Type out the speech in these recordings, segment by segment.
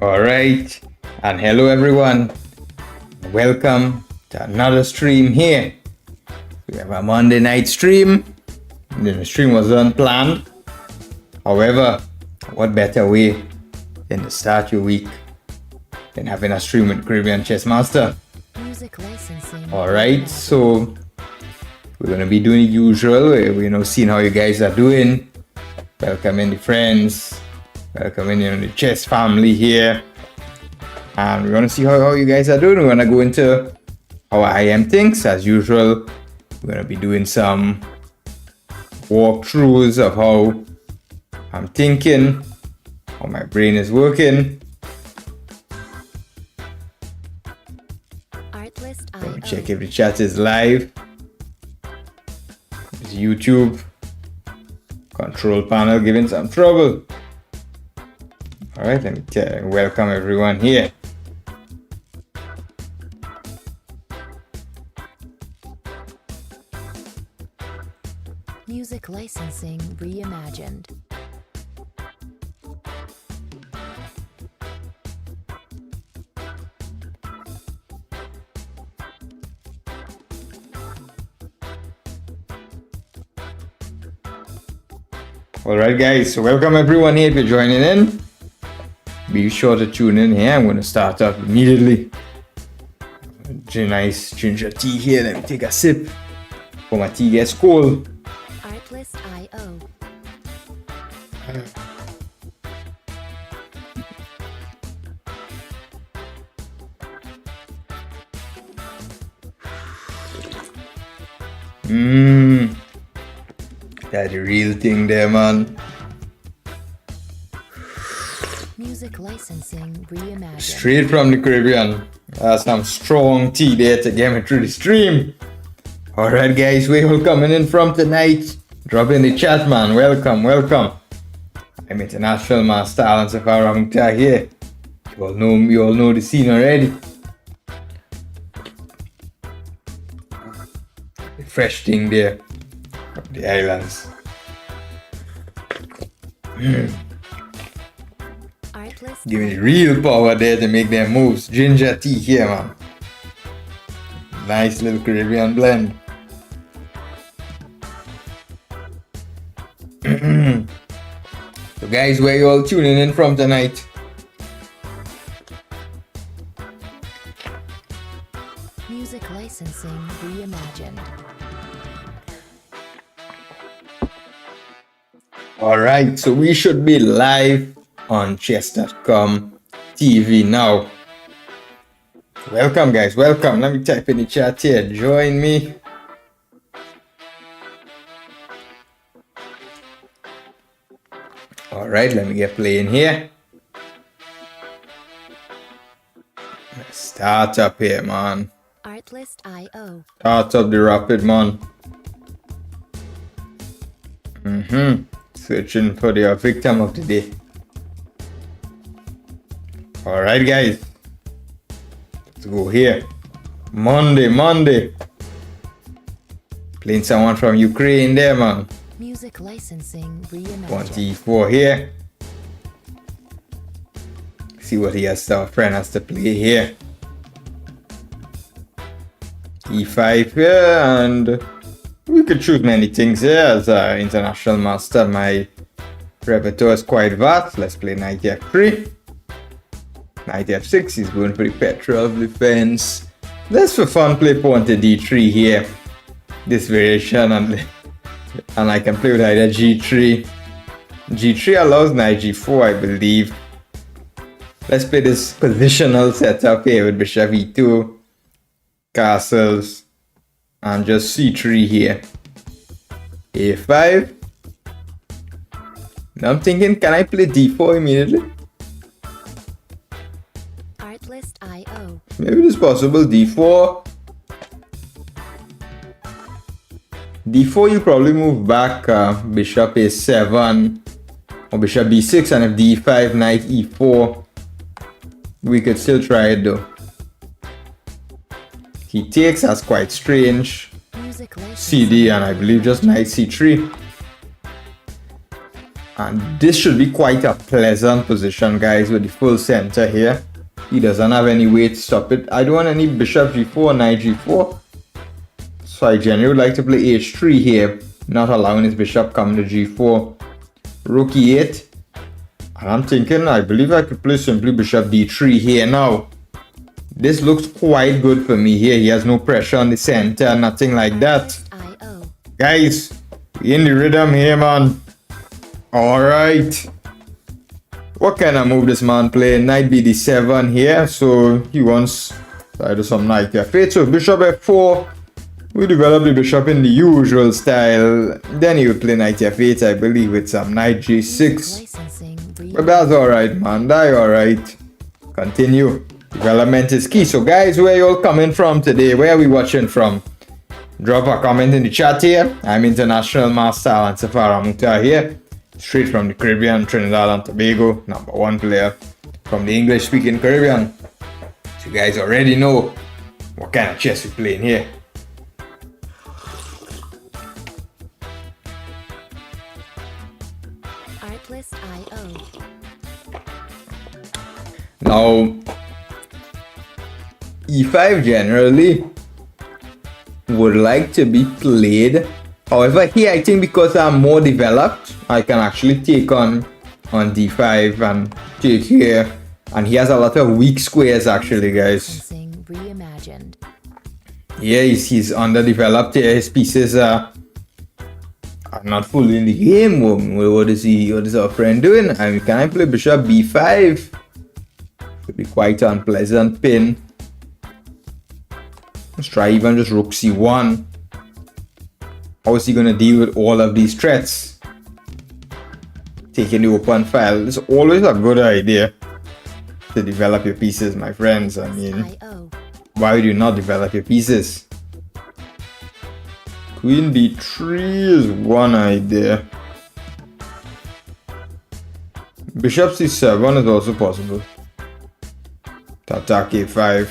All right, and hello everyone. Welcome to another stream here. We have a Monday night stream. The stream was unplanned. However, what better way than to start your week than having a stream with Caribbean Chess Master? Music licensing. All right, so we're gonna be doing the usual. We're seeing how you guys are doing. Welcoming the friends. Welcoming the chess family here. And we're gonna see how you guys are doing. We're gonna go into how I am thinks as usual. We're gonna be doing some walkthroughs of how I'm thinking, how my brain is working. Let me check if the chat is live. It's YouTube. Control panel giving some trouble. Alright, let me welcome everyone here. Music licensing reimagined. Alright guys, so welcome everyone here if you're joining in. Be sure to tune in here. I'm going to start up immediately. Nice ginger tea here. Let me take a sip before my tea gets cold. Artlist.io. That's the real thing there, man. Music licensing reimagined. Straight from the Caribbean. That's some strong tea there to get me through the stream. Alright guys, where you coming in from tonight? Drop in the chat, man. Welcome. I'm International Master Alan Safar Ramoutar here. You all know the scene already. The fresh thing there of the islands. Give me real power there to make them moves. Ginger tea here, man. Nice little Caribbean blend. So guys, where you all tuning in from tonight? Music licensing reimagined. Alright, so we should be live on chess.com TV now. Welcome guys, welcome. Let me type in the chat here. Join me. Alright, let me get playing here. Let's start up here, man. Artlist.io. Start up the rapid, man. Searching for the victim of the day. Alright guys, let's go here. Monday. Playing someone from Ukraine there, man. Music licensing reimagined. 24 here. See what our friend has to play here. E5 here, and we could choose many things here. As an international master, my repertoire is quite vast. Let's play knight f3. Knight f6, he's going for the Petrov defense. Let's for fun play pawn to d3 here. This variation, and I can play with either g3. G3 allows knight g4, I believe. Let's play this positional setup here with bishop e2, castles, and just c3 here. a5. Now I'm thinking, can I play d4 immediately? Artlist.io. Maybe it's possible. d4. d4, you probably move back bishop a7 or bishop b6, and if d5, knight e4, we could still try it though. He takes, that's quite strange. CD, and I believe just knight c3. And this should be quite a pleasant position, guys, with the full center here. He doesn't have any way to stop it. I don't want any bishop g4, knight g4. So I generally would like to play h3 here, not allowing his bishop come to g4. Rook e8. And I'm thinking, I believe I could play simply bishop d3 here now. This looks quite good for me here. He has no pressure on the center, nothing like that. Guys, we in the rhythm here, man. Alright. What kind of move this man playing? Knight bd7 here. So he wants to do some knight f8. So bishop f4. We develop the bishop in the usual style. Then he would play knight f8, I believe, with some knight g6. But that's alright, man. That's alright. Continue. Development is key. So guys, where you all coming from today? Where are we watching from? Drop a comment in the chat here. I'm International Master Alan Safar Ramoutar here. Straight from the Caribbean, Trinidad and Tobago. #1 player from the English speaking Caribbean. So you guys already know what kind of chess we're playing here. Artlist.io. Now, e5 generally would like to be played. However, here I think because I'm more developed, I can actually take on d5 and take here. And he has a lot of weak squares actually, guys. Reimagined. Yeah, he's underdeveloped here. His pieces are not fully in the game. What is our friend doing? I mean, can I play bishop b5? Could be quite an unpleasant pin. Let's try even just rook c1. How is he going to deal with all of these threats? Taking the open file is always a good idea to develop your pieces, my friends. I mean, why would you not develop your pieces? Queen d3 is one idea. Bishop c7 is also possible. To attack a5.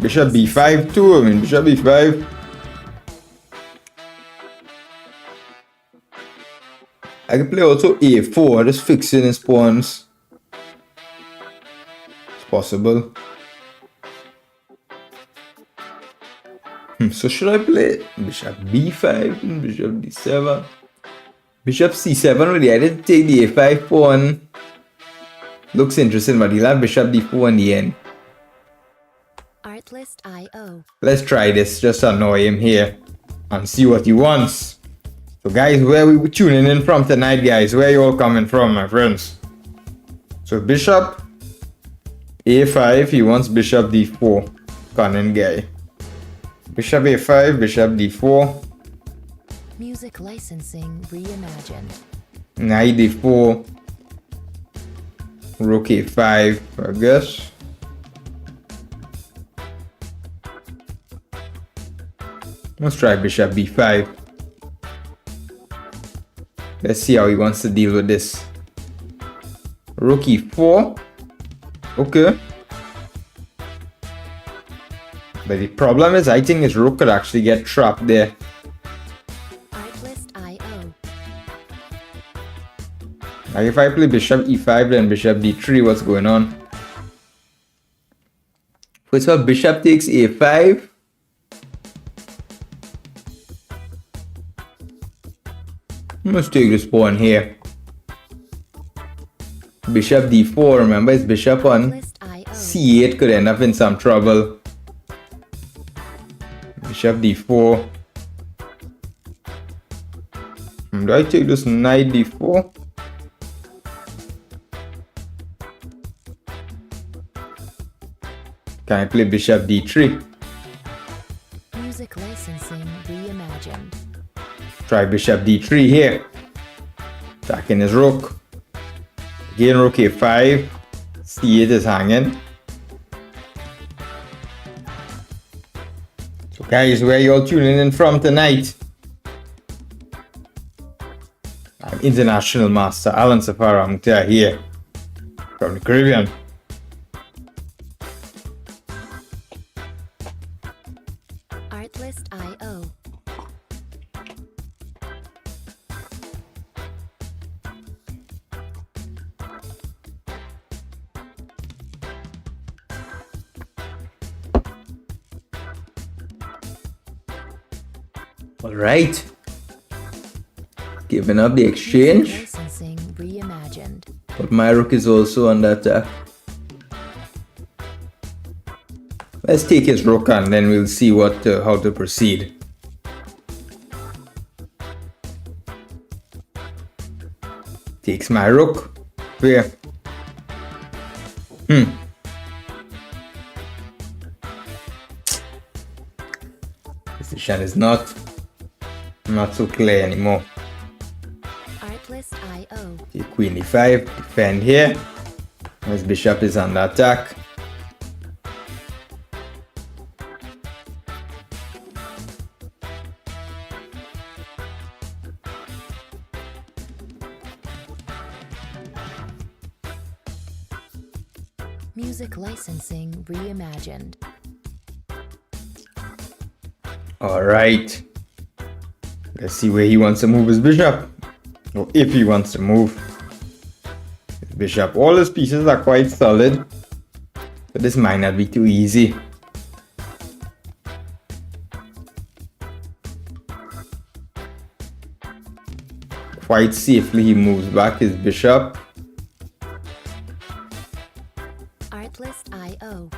Bishop b5 too. I mean, bishop b5. I can play also a4, just fixing his pawns. It's possible. So should I play bishop b5 and bishop d7? Bishop c7 really, I didn't take the a5 pawn. Looks interesting, but he'll have bishop d4 in the end. Artlist.io. Let's try this, just annoy him here and see what he wants. So guys, where we tuning in from tonight, guys? Where you all coming from, my friends? So bishop a5, he wants bishop d4. Cunning guy. Bishop a5, bishop d4. Music licensing reimagined. Knight d4. Rook a5, I guess. Let's try bishop b5. Let's see how he wants to deal with this. Rook e4. Okay. But the problem is, I think his rook could actually get trapped there. Artlist.io. Like if I play bishop e5, then bishop d3, what's going on? First of all, bishop takes a5. Let's take this pawn here. Bishop d4, remember his bishop on c8 could end up in some trouble. Bishop d4. Do I take this knight d4? Can I play bishop d3? Music licensing reimagined. Try bishop d3 here. Attacking his rook. Again, rook a5. c8 is hanging. So guys, where you all tuning in from tonight? I'm International Master Alan Safar Ramoutar here from the Caribbean. Artlist.io. Alright. Giving up the exchange. Music licensing reimagined. But my rook is also under attack. Let's take his rook and then we'll see how to proceed. Takes my rook. Where? Position is not so clear anymore. Artlist IO. Take queen e5, defend here. His bishop is under attack. Music licensing reimagined. Alright. Let's see where he wants to move his bishop. Or if he wants to move his bishop. All his pieces are quite solid. But this might not be too easy. Quite safely he moves back his bishop. Artlist IO.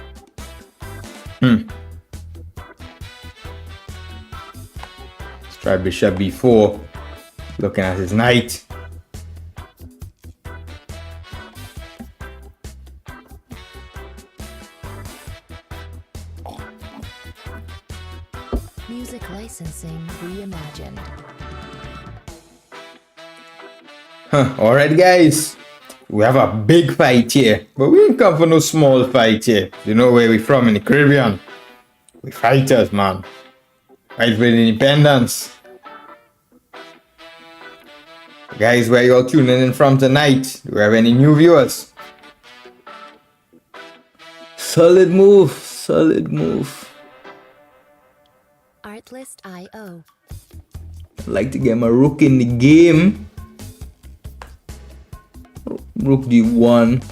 Let's try bishop b4. Looking at his knight. Music licensing reimagined. Alright guys. We have a big fight here. But we ain't come for no small fight here. You know where we from in the Caribbean. We fighters, man. Fight for independence. Guys, where you all tuning in from tonight? Do we have any new viewers? Solid move. Solid move. Artlist IO. I'd like to get my rook in the game. Rook d1.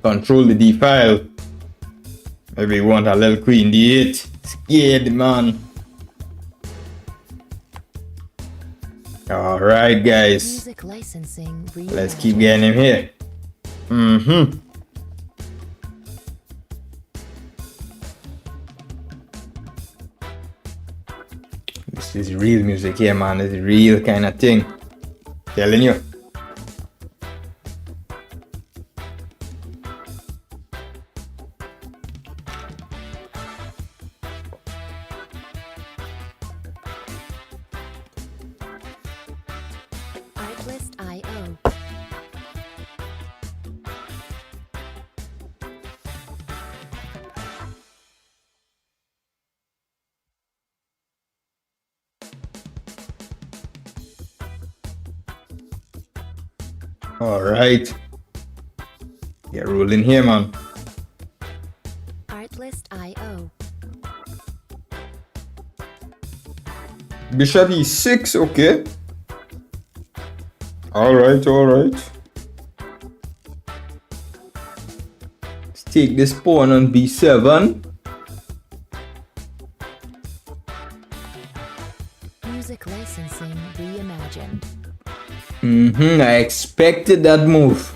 Control the d file. Maybe we want a little queen d8. Scared, man. Alright, guys. Music licensing reimagined. Let's keep getting him here. This is real music here, man. This is real kind of thing. Telling you. Artlist IO. Alright. Get rolling here, man. Artlist IO. Bishop e6, okay. Alright, alright. Let's take this pawn on b7. Music licensing reimagined. I expected that move.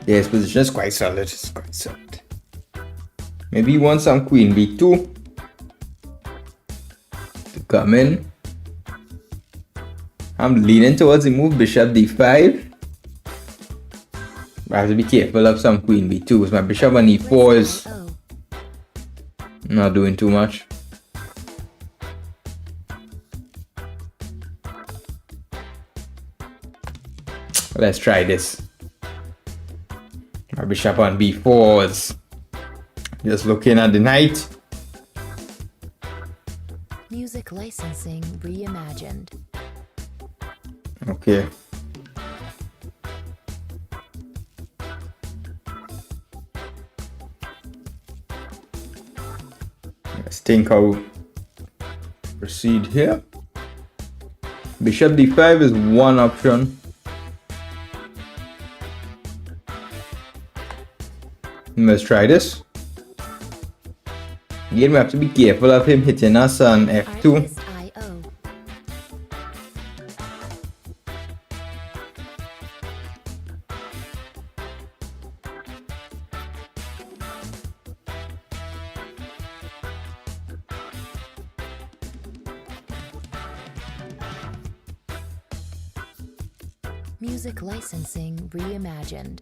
Yes, position is quite solid. It's quite solid. Maybe you want some queen b2 to come in. I'm leaning towards the move bishop d5. I have to be careful of some queen b2 because my bishop on e4 is IO. not doing too much. Let's try this. My bishop on b4 is just looking at the knight. Music licensing reimagined. Okay. Let's think how to proceed here. Bishop d5 is one option. Let's try this. Again, we have to be careful of him hitting us on F2. Artlist IO. Music licensing reimagined.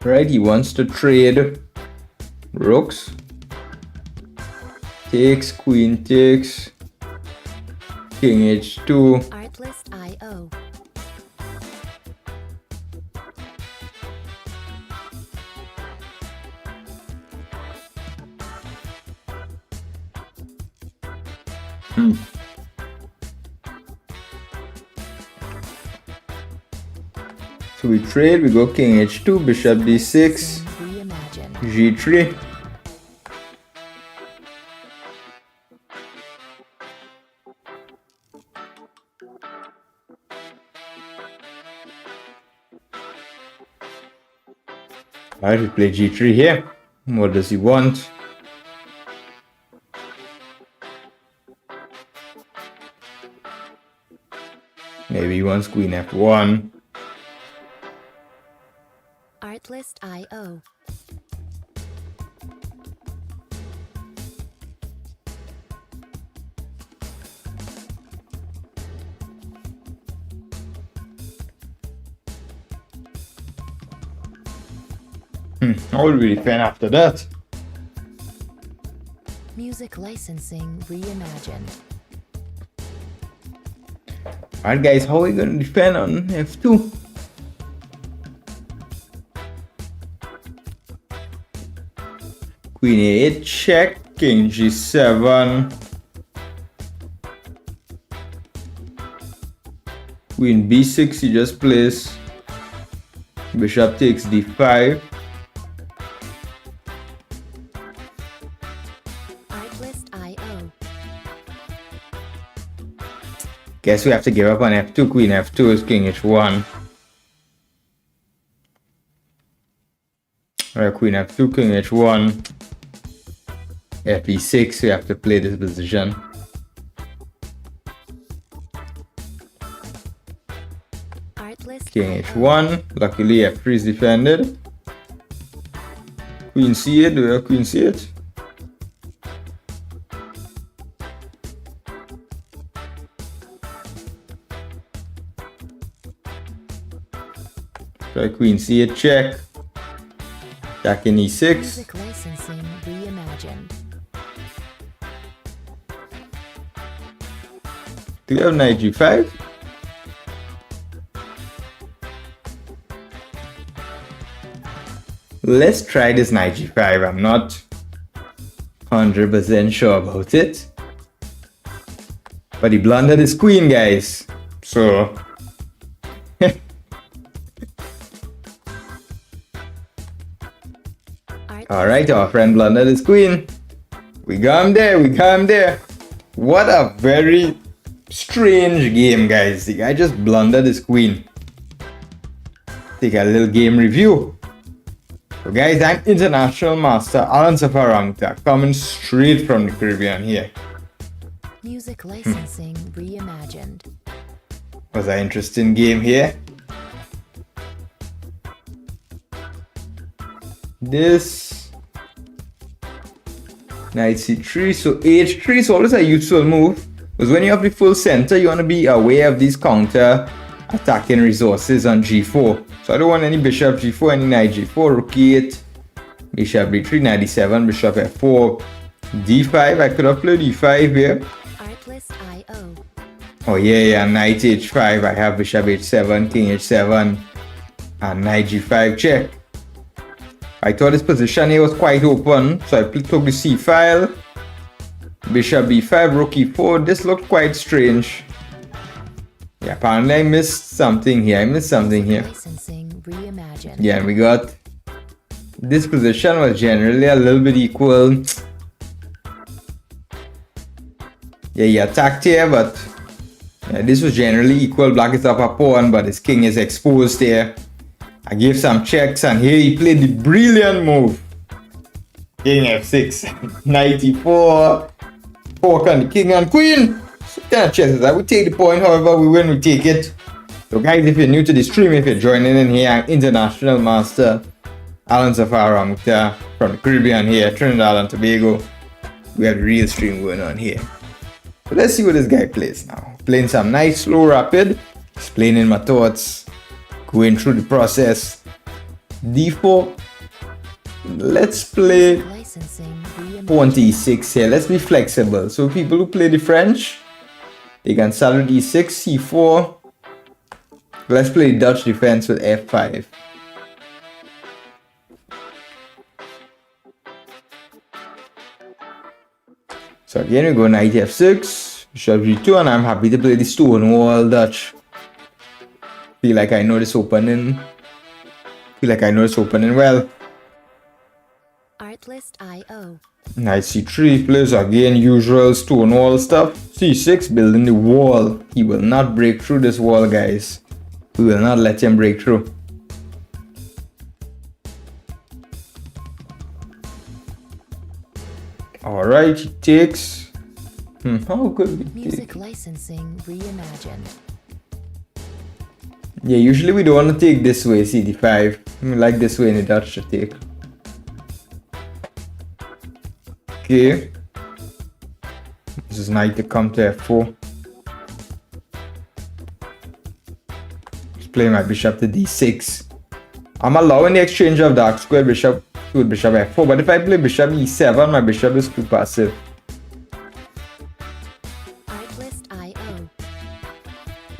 Right, he wants to trade rooks. Takes, queen takes, king h2. Artlist IO. So we trade, we go king h2, bishop d6, Reimagined. g3. Alright, we play g3 here. What does he want? Maybe he wants queen f1. Artlist IO. How will we defend after that? Music licensing reimagined. Alright guys, how are we going to defend on f2? Queen a8 check, king g7. Queen b6, he just plays. Bishop takes d5. Artlist IO. Guess we have to give up on f2. Queen f2 is king h1. Alright, queen f2, king h1. f6, we have to play this position. Artlist King IO. h1. Luckily f3 is defended. Queen c8, do we have queen c8? Try queen c8 check. Jack in e6. Music licensing reimagined. Do you have knight g5? Let's try this knight g5. I'm not 100% sure about it. But he blundered his queen, guys. So... Alright, our friend blundered his queen. We got him there, we got him there. What a very strange game, guys. The guy just blundered his queen. Take a little game review. So guys, I'm International Master Alan Safar Ramoutar, coming straight from the Caribbean here. Music licensing reimagined. Was an interesting game here. This knight c3, so h3 is always a useful move, because when you have the full center, you want to be aware of these counter attacking resources on g4. So I don't want any bishop g4, any knight g4, rook e8, bishop b3, knight d7, bishop f4, d5. I could have played e5 here. Artlist IO. Oh yeah, knight h5. I have bishop h7, king h7, and knight g5 check. I thought this position here was quite open, so I took the c file, bishop b5, rook e4. This looked quite strange. Yeah, apparently I missed something here. Licensing reimagined. Yeah, and we got this position was generally a little bit equal. Yeah, he attacked here, but yeah, this was generally equal. Black is up a pawn, but his king is exposed here. I gave some checks, and here he played the brilliant move. King f6, 94, fork on the king and queen. So kind of chess. I would take the point, however, we win, we take it. So guys, if you're new to the stream, if you're joining in here, I'm international master Alan Safar Ramoutar from the Caribbean here, Trinidad and Tobago. We have the real stream going on here. So let's see what this guy plays now. Playing some nice slow rapid, explaining my thoughts, going through the process. D4. Let's play Licensing reimagined. pawn to e6 here. Let's be flexible. So people who play the French, they can start with e6, c4. Let's play Dutch defense with f5. So again we go knight f6, bishop g2, and I'm happy to play the stone wall Dutch. Feel like I know this opening. Well. Artlist.io. Knight c3 plays again usual stone wall stuff. c6 building the wall. He will not break through this wall, guys. We will not let him break through. Alright, he takes. How could we Music take? licensing reimagined. Yeah, usually we don't want to take this way, cd5. We like this way in the Dutch to take. Okay. This is knight to come to f4. Just play my bishop to d6. I'm allowing the exchange of dark square bishop to bishop f4, but if I play bishop e7, my bishop is too passive. Artlist.io.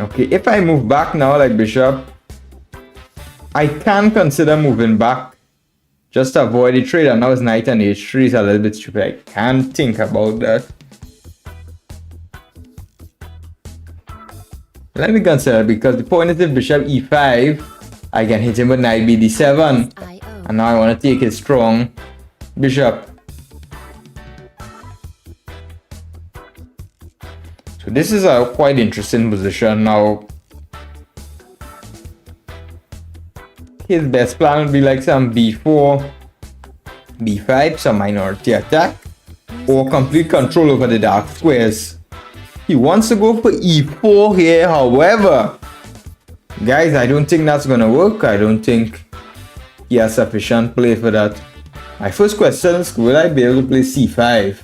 Okay, if I move back now like bishop, I can consider moving back just to avoid the trade, and now his knight and h3 is a little bit stupid. I can't think about that. Let me consider, because the point is if bishop e5, I can hit him with knight bd7, IO. and now I want to take his strong bishop. So this is a quite interesting position now. His best plan would be like some b4, b5, some minority attack, or complete control over the dark squares. He wants to go for e4 here, however, guys, I don't think that's gonna work. I don't think he has sufficient play for that. My first question is, will I be able to play c5?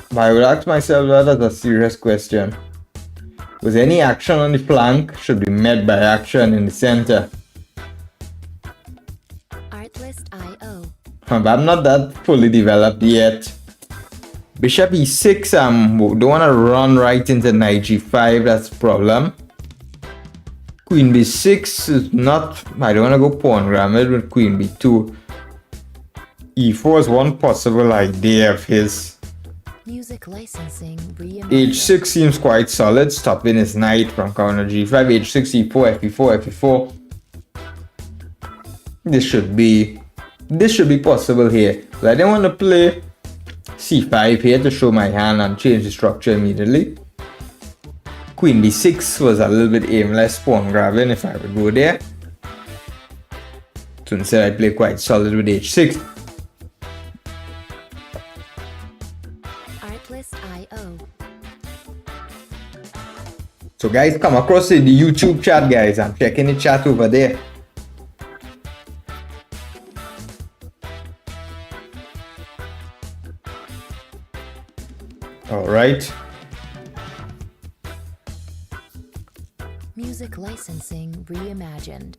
But I would ask myself that as a serious question. With any action on the flank should be met by action in the center. Artlist.io. But I'm not that fully developed yet. Bishop e6, don't want to run right into knight g5, that's the problem. Queen b6 is not, I don't want to go pawn grammar with queen b2. e4 is one possible idea of his. Music licensing reimagined. h6 seems quite solid, stopping his knight from counter g5, h6, e4, fe4, fe4. This should be possible here. But I didn't want to play c5 here to show my hand and change the structure immediately. Queen b6 was a little bit aimless pawn grabbing if I would go there. So instead I play quite solid with h6. Artlist.io. So guys, come across the YouTube chat, guys. I'm checking the chat over there. Alright. Music licensing reimagined.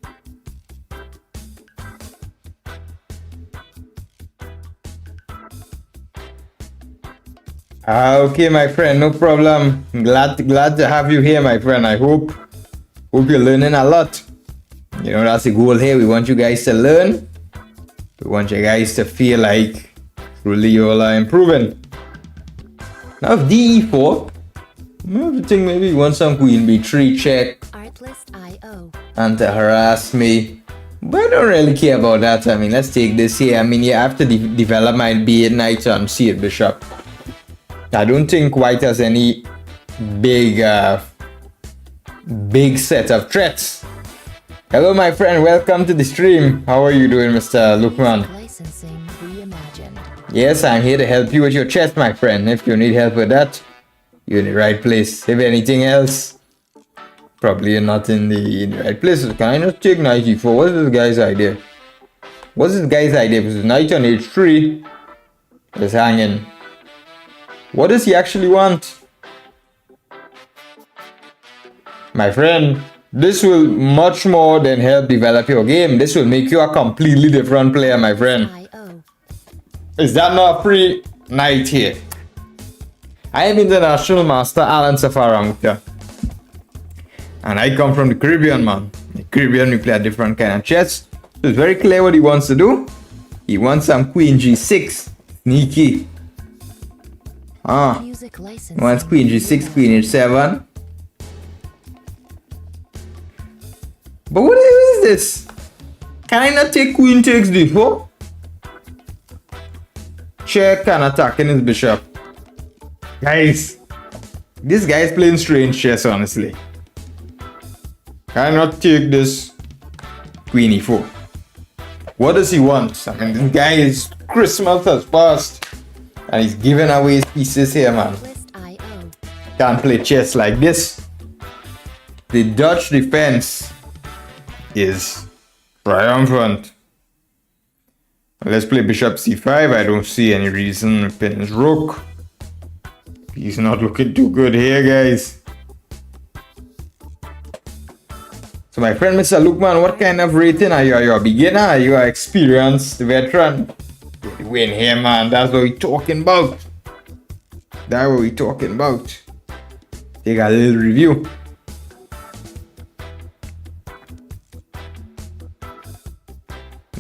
Okay, my friend, no problem. Glad to have you here, my friend. I hope you're learning a lot. You know, that's the goal here. We want you guys to learn. We want you guys to feel like truly you all are improving. Now, if d4, I think maybe he wants some queen b3 check Artlist.io. and to harass me. But I don't really care about that. I mean, let's take this here. I mean, you have to develop my b8 knight on c8 bishop. I don't think white has any big set of threats. Hello, my friend. Welcome to the stream. How are you doing, Mr. Lukman? Licensing reimagined. Yes, I'm here to help you with your chess, my friend. If you need help with that, you're in the right place. If anything else, probably you're not in the right place. Can I not take knight e4? What's this guy's idea? What's this guy's idea? Because knight on h3 is hanging. What does he actually want? My friend, this will much more than help develop your game. This will make you a completely different player, my friend. IO. Is that not a free knight here? I am International Master Alan Safar Ramoutar. And I come from the Caribbean, man. In the Caribbean, we play a different kind of chess. So it's very clear what he wants to do. He wants some queen g6. Sneaky. Music He licensing wants queen g6, queen h7. But what is this? Can I not take queen takes d4? Check and attacking his bishop. Guys, this guy is playing strange chess, honestly. Can I not take this queen e4? What does he want? I mean, this guy is Christmas has passed and he's giving away his pieces here, man. Artlist.io. Can't play chess like this. The Dutch defense is triumphant. Let's play bishop c5. I don't see any reason to pin his rook. He's not looking too good here, guys. So my friend Mr. Lukman, what kind of rating are you? Are you a beginner? Are you an experienced veteran? You win here, man. That's what we're talking about. That's what we're talking about. Take a little review.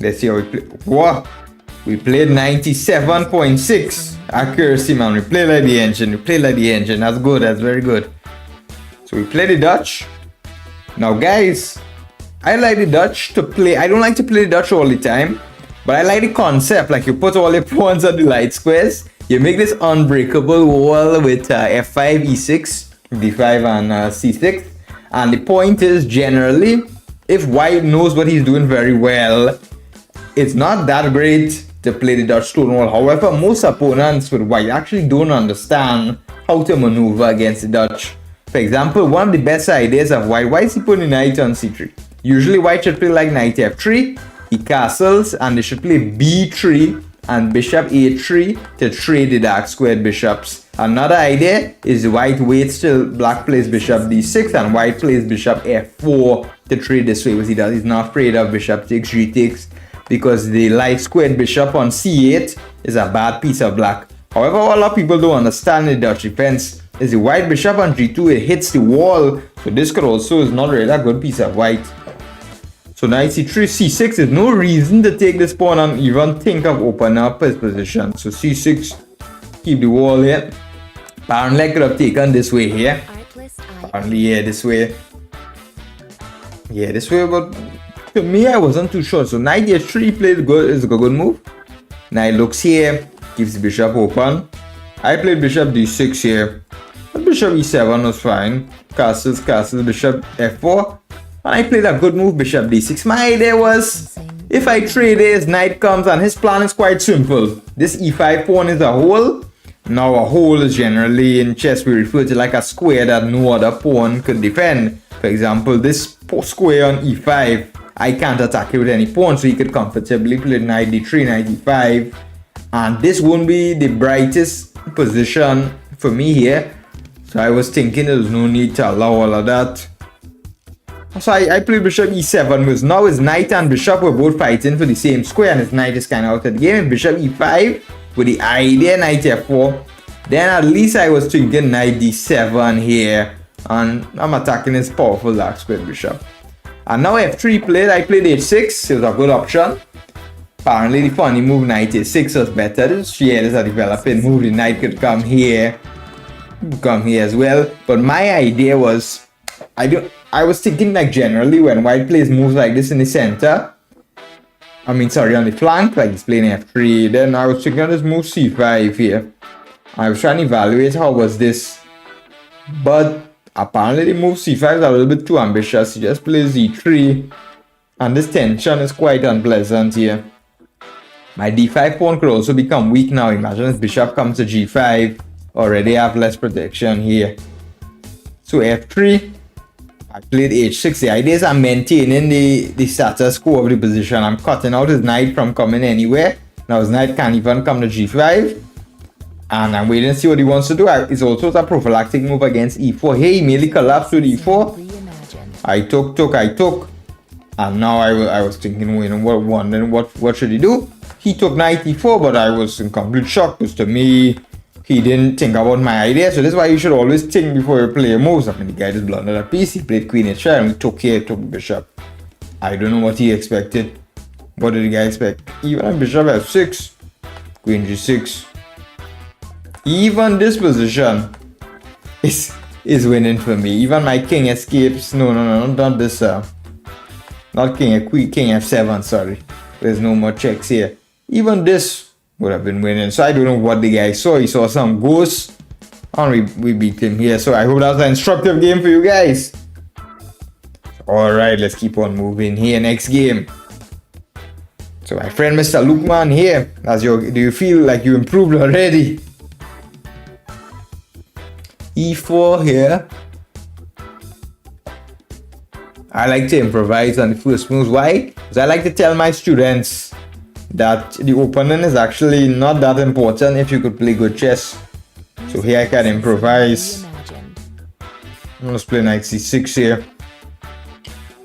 Let's see how we play. What? We played 97.6 accuracy, man. We play like the engine. We play like the engine. That's good. That's very good. So we play the Dutch. Now, guys, I like the Dutch to play. I don't like to play the Dutch all the time, but I like the concept. Like you put all your pawns on the light squares. You make this unbreakable wall with f5, e6, d5, and c6. And the point is, generally, if white knows what he's doing very well, it's not that great to play the Dutch stone wall. However, most opponents with white actually don't understand how to maneuver against the Dutch. For example, one of the best ideas of white, why is he putting knight on c3? Usually white should play like knight f3, he castles, and they should play b3 and bishop a3 to trade the dark squared bishops. Another idea is white waits till black plays bishop d6 and white plays bishop f4 to trade this way, because he's not afraid of bishop takes, g takes, because the light squared bishop on c8 is a bad piece of black. However, what a lot of people don't understand in the Dutch defense is the white bishop on g2, it hits the wall, so this could also is not really a good piece of white. So knight c3, c6 is no reason to take this pawn and even think of opening up his position. So c6, keep the wall here. Apparently I could have taken this way here. Artlist.io. Apparently, yeah, this way. Yeah, this way, but to me, I wasn't too sure. So knight h3 played good, is a good move. Knight looks here, keeps the bishop open. I played bishop d6 here. But bishop e7 was fine. Castles, bishop f4. And I played a good move, bishop d6. My idea was, if I trade this, knight comes, and his plan is quite simple. This e5 pawn is a hole. Now a hole is generally in chess we refer to like a square that no other pawn could defend. For example, this square on e5, I can't attack it with any pawn, so he could comfortably play knight d3, knight d5. And this won't be the brightest position for me here. So I was thinking there's no need to allow all of that. So I played bishop e7, because now his knight and bishop were both fighting for the same square, and his knight is kind of out of the game. Bishop e5 with the idea knight f4. Then at least I was thinking knight d7 here, and I'm attacking his powerful dark square bishop. And now f3 played, I played h6, it was a good option. Apparently the funny move knight h6 was better. This is a developing move, the knight could come here come here as well. But my idea was, I was thinking like generally when white plays moves like this in the center, on the flank, like he's playing f3, then I was thinking of this move c5 here. I was trying to evaluate how was this, but apparently the move c5 is a little bit too ambitious. He just plays e3, and this tension is quite unpleasant here. My d5 pawn could also become weak now. Imagine if bishop comes to g5, already have less protection here. So f3, I played h6. The idea is I'm maintaining the status quo of the position. I'm cutting out his knight from coming anywhere. Now his knight can't even come to g5. And I'm waiting to see what he wants to do. It's also a prophylactic move against e4. Hey, he immediately collapsed with e4. I took. And now I was thinking, wondering what should he do? He took knight e4, but I was in complete shock because to me, he didn't think about my idea. So this is why you should always think before you play moves. The guy just blundered a piece. He played queen h5 and we took bishop. I don't know what he expected. What did the guy expect? Even a bishop f6, queen g6. Even this position is winning for me. Even my king escapes. No, not this. Not king f7. Sorry, there's no more checks here. Even this would have been winning. So I don't know what the guy saw. He saw some ghosts, and we beat him here. So I hope that was an instructive game for you guys. All right, let's keep on moving here. Next game. So my friend Mr. Lukman here. Do you feel like you improved already? e4 here. I like to improvise on the first moves. Why? Because I like to tell my students that the opening is actually not that important if you could play good chess. So here I can improvise. Let's play knight c6 here.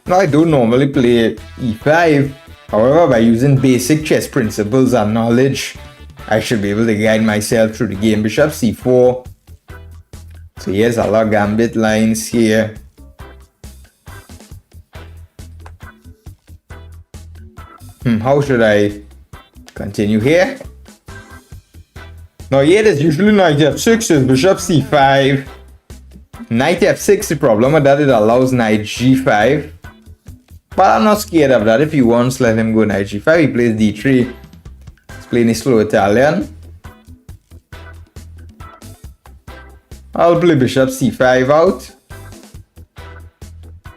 Now I don't normally play e5. However, by using basic chess principles and knowledge, I should be able to guide myself through the game. Bishop c4. So here's a lot of gambit lines here. How should I continue here? Now here there's usually knight f6 is bishop c5. Knight f6, the problem with that, it allows knight g5. But I'm not scared of that. If he wants, let him go knight g5. He plays d3. He's playing a slow Italian. I'll play bishop c5 out.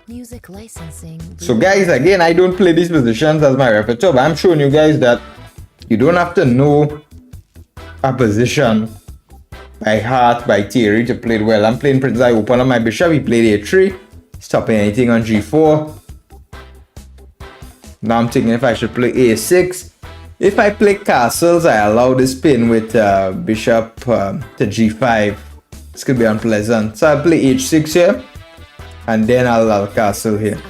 Music licensing. So guys, again, I don't play these positions as my repertoire, but I'm showing you guys that you don't have to know a position by heart, by theory to play it well. I'm playing Prince. I open up my bishop, he played a3, stopping anything on g4. Now I'm thinking if I should play a6. If I play castles, I allow this pin with bishop to g5. This could be unpleasant. So I'll play h6 here. And then I'll castle here.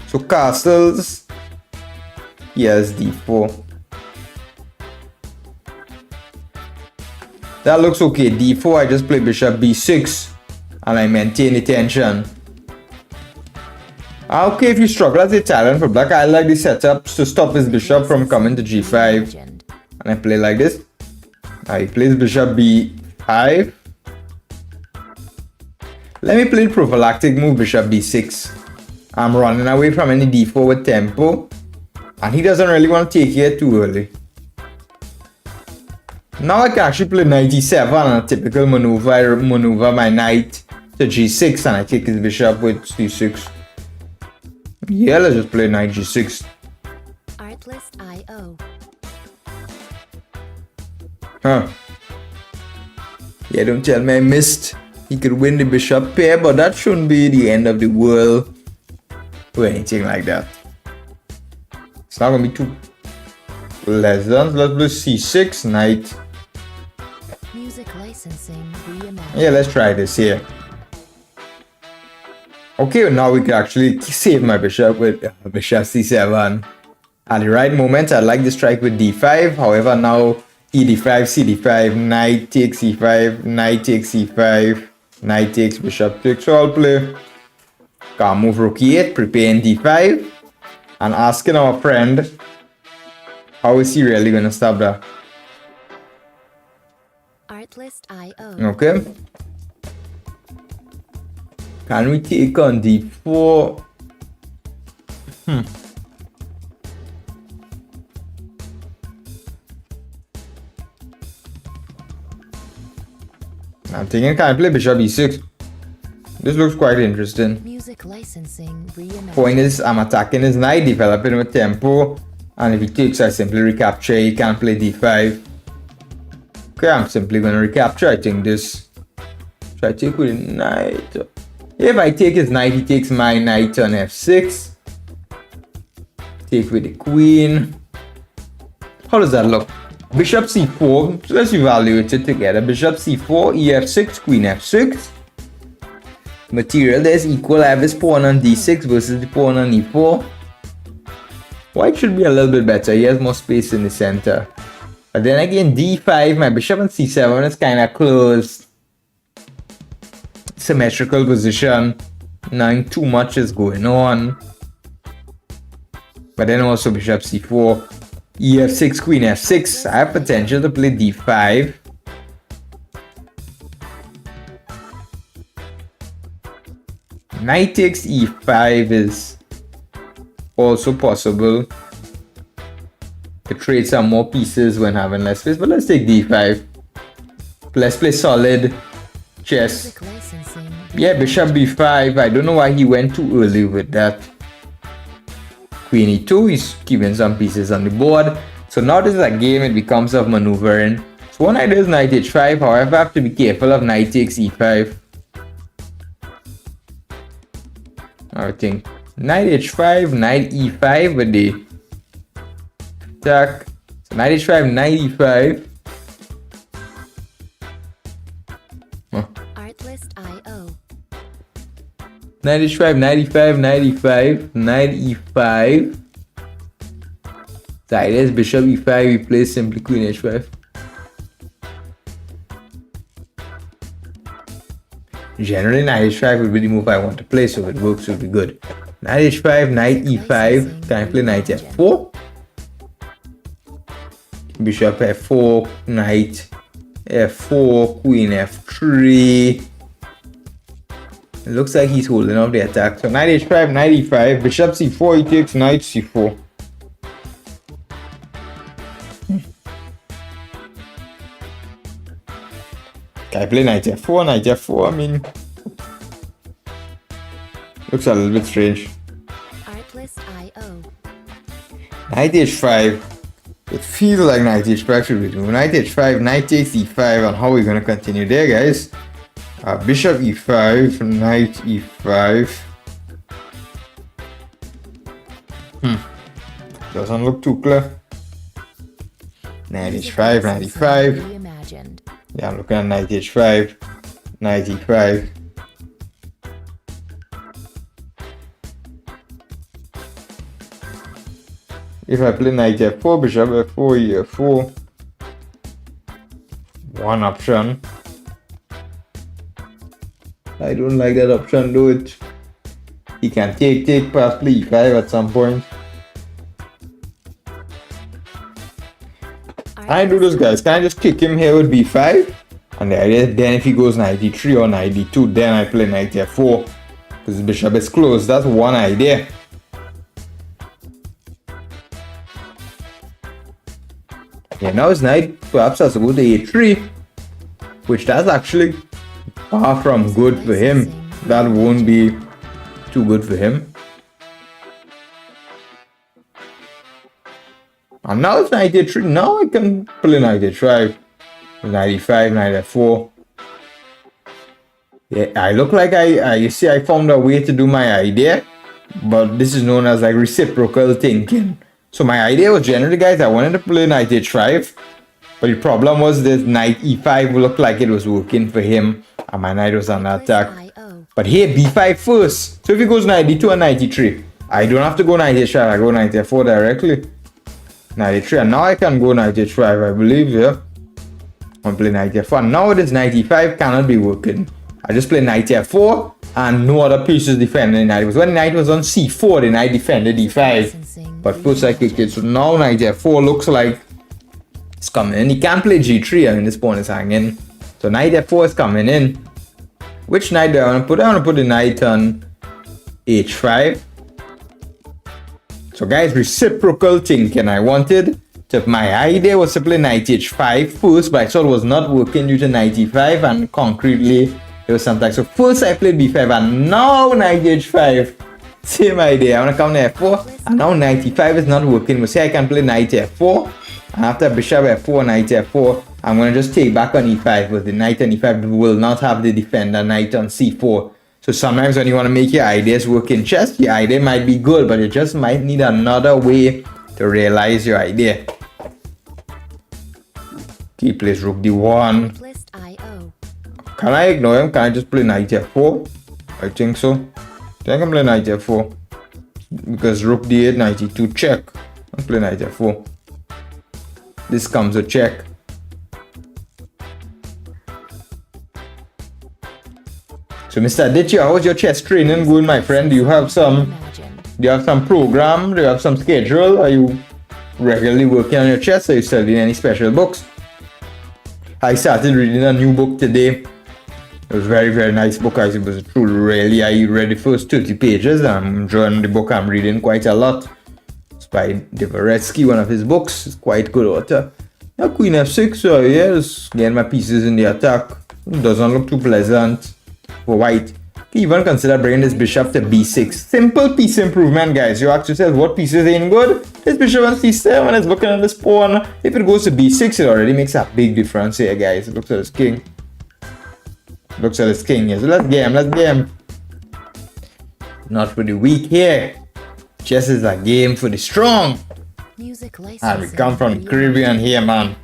So castles. Here's d4. That looks okay. d4, I just play bishop b6. And I maintain the tension. Okay, if you struggle as Italian for black, I like the setups to stop his bishop from coming to g5. And I play like this. Now he plays bishop b5. Let me play the prophylactic move bishop d6. I'm running away from any d4 with tempo. And he doesn't really want to take here too early. Now I can actually play knight e7 and a typical maneuver my knight to g6 and I take his bishop with c6. Yeah, let's just play knight g6. Artlist.io. Huh. Yeah, don't tell me I missed. He could win the bishop pair, but that shouldn't be the end of the world or anything like that. It's not gonna be too pleasant. Let's play c6, knight. Music licensing reimagined. Yeah, let's try this here. Okay, now we can actually save my bishop with bishop c7. At the right moment, I'd like to strike with d5. However, now e5, c5, knight takes e5, knight takes e5, knight takes bishop takes. So I'll play calm move rook e8, preparing d5, and asking our friend, how is he really going to stop that? Artlist IO. Okay. Can we take on d4? I'm thinking, can I play bishop e6? This looks quite interesting. Music licensing reimagined. Point is, I'm attacking his knight, developing with tempo, and if he takes, I simply recapture. He can't play d5. Okay, I'm simply going to recapture. I think this. Should I take with a knight? If I take his knight, he takes my knight on f6. Take with the queen. How does that look? Bishop c4. Let's evaluate it together. Bishop c4, ef6, queen f6. Material, there's equal. I have his pawn on d6 versus the pawn on e4. White should be a little bit better. He has more space in the center. But then again, d5, my bishop on c7 is kind of closed. Symmetrical position. Nothing too much is going on. But then also bishop c4, ef6, queen f6. I have potential to play d5. Knight takes e5 is also possible to trade some more pieces when having less space, but let's take d5. Let's play solid chess. Music licensing. Yeah, bishop b5. I don't know why he went too early with that. Queen e2, he's keeping some pieces on the board. So now this is a game, it becomes of maneuvering. So one idea is knight h5, however I have to be careful of knight takes e5. I think knight h5, knight e5 with the attack. So knight h5, knight e5. Artlist IO. Knight h5, knight e5, knight e5, knight e5. The idea is bishop e5, we play simply queen h5. Generally, knight h5 would be the move I want to play, so if it works, it would be good. Knight h5, knight e5. Can I play knight f4? Bishop f4, knight f4, queen f3. It looks like he's holding off the attack. So knight h5, knight e5, bishop c4, he takes knight c4. Can I play knight f4, knight f4? I mean, looks a little bit strange. Artlist IO. Knight h5. It feels like knight h5 should be moved. Knight h5, knight takes e5, and how are we going to continue there, guys? Bishop e5, knight e5. Doesn't look too clear. Knight h5, knight e5. Reimagined. Yeah, I'm looking at knight h5, knight e5. If I play knight f4, bishop f4, e4. One option. I don't like that option, do it. He can take, pass, play e5 at some point. Can I do this, guys? Can I just kick him here with b5? And the idea is then if he goes knight d3 or knight d2, then I play knight f4. Because the bishop is closed. That's one idea. Yeah, now his knight perhaps has to go to a3. Which that's actually far from good for him. That won't be too good for him. And now it's knight h3. Now I can play knight h5. Knight e5, knight f4. Yeah, I look like you see I found a way to do my idea. But this is known as like reciprocal thinking. So my idea was generally, guys, I wanted to play knight h5. But the problem was this knight e5 looked like it was working for him. And my knight was under attack. But here b5 first. So if he goes knight d2 and knight e3, I don't have to go knight h5. I go knight f4 directly. Knight h3, and now I can go knight h5, I believe, yeah. I'm playing knight f4. Now this knight e5 cannot be working. I just play knight f4 and no other pieces defending the knight. Because when the knight was on c4, the knight defended e5. But first I kicked it. So now knight f4 looks like it's coming. And he can't play g3. I mean, this pawn is hanging. So knight f4 is coming in. Which knight do I want to put? I want to put the knight on h5. So guys, reciprocal thinking. My idea was to play knight h5 first, but I saw it was not working due to knight e5, and concretely there was something. So first I played b5 and now knight h5. Same idea. I want to come to f4 and now knight e5 is not working. We say I can play knight f4, and after bishop f4, knight f4, I'm going to just take back on e5, but the knight on e5 will not have the defender knight on c4. So sometimes when you want to make your ideas work in chess, your idea might be good, but you just might need another way to realize your idea. He plays rook d1. Artlist IO. Can I ignore him? Can I just play knight f4? I think so. I think I'm playing knight f4. Because rook d8, knight e2, check. I'm playing knight f4. This comes a check. So Mr. Aditya, how's your chess training going, my friend? Do you have some program? Do you have some schedule? Are you regularly working on your chess? Are you studying any special books? I started reading a new book today. It was a very, very nice book. It was truly really. I read the first 30 pages and I'm enjoying the book. I'm reading quite a lot. It's by Dvoretsky, one of his books. It's quite good author. Now queen f6, so yeah, just getting my pieces in the attack. It doesn't look too pleasant for white. You even consider bringing this bishop to b6. Simple piece improvement, guys. You ask yourself what pieces ain't good. This bishop on c7 is looking at this pawn. If it goes to b6, it already makes a big difference here, guys. It looks at this king. Looks at this king here. So let's game. Not for the weak here. Chess is a game for the strong. And we come from the Caribbean here, man.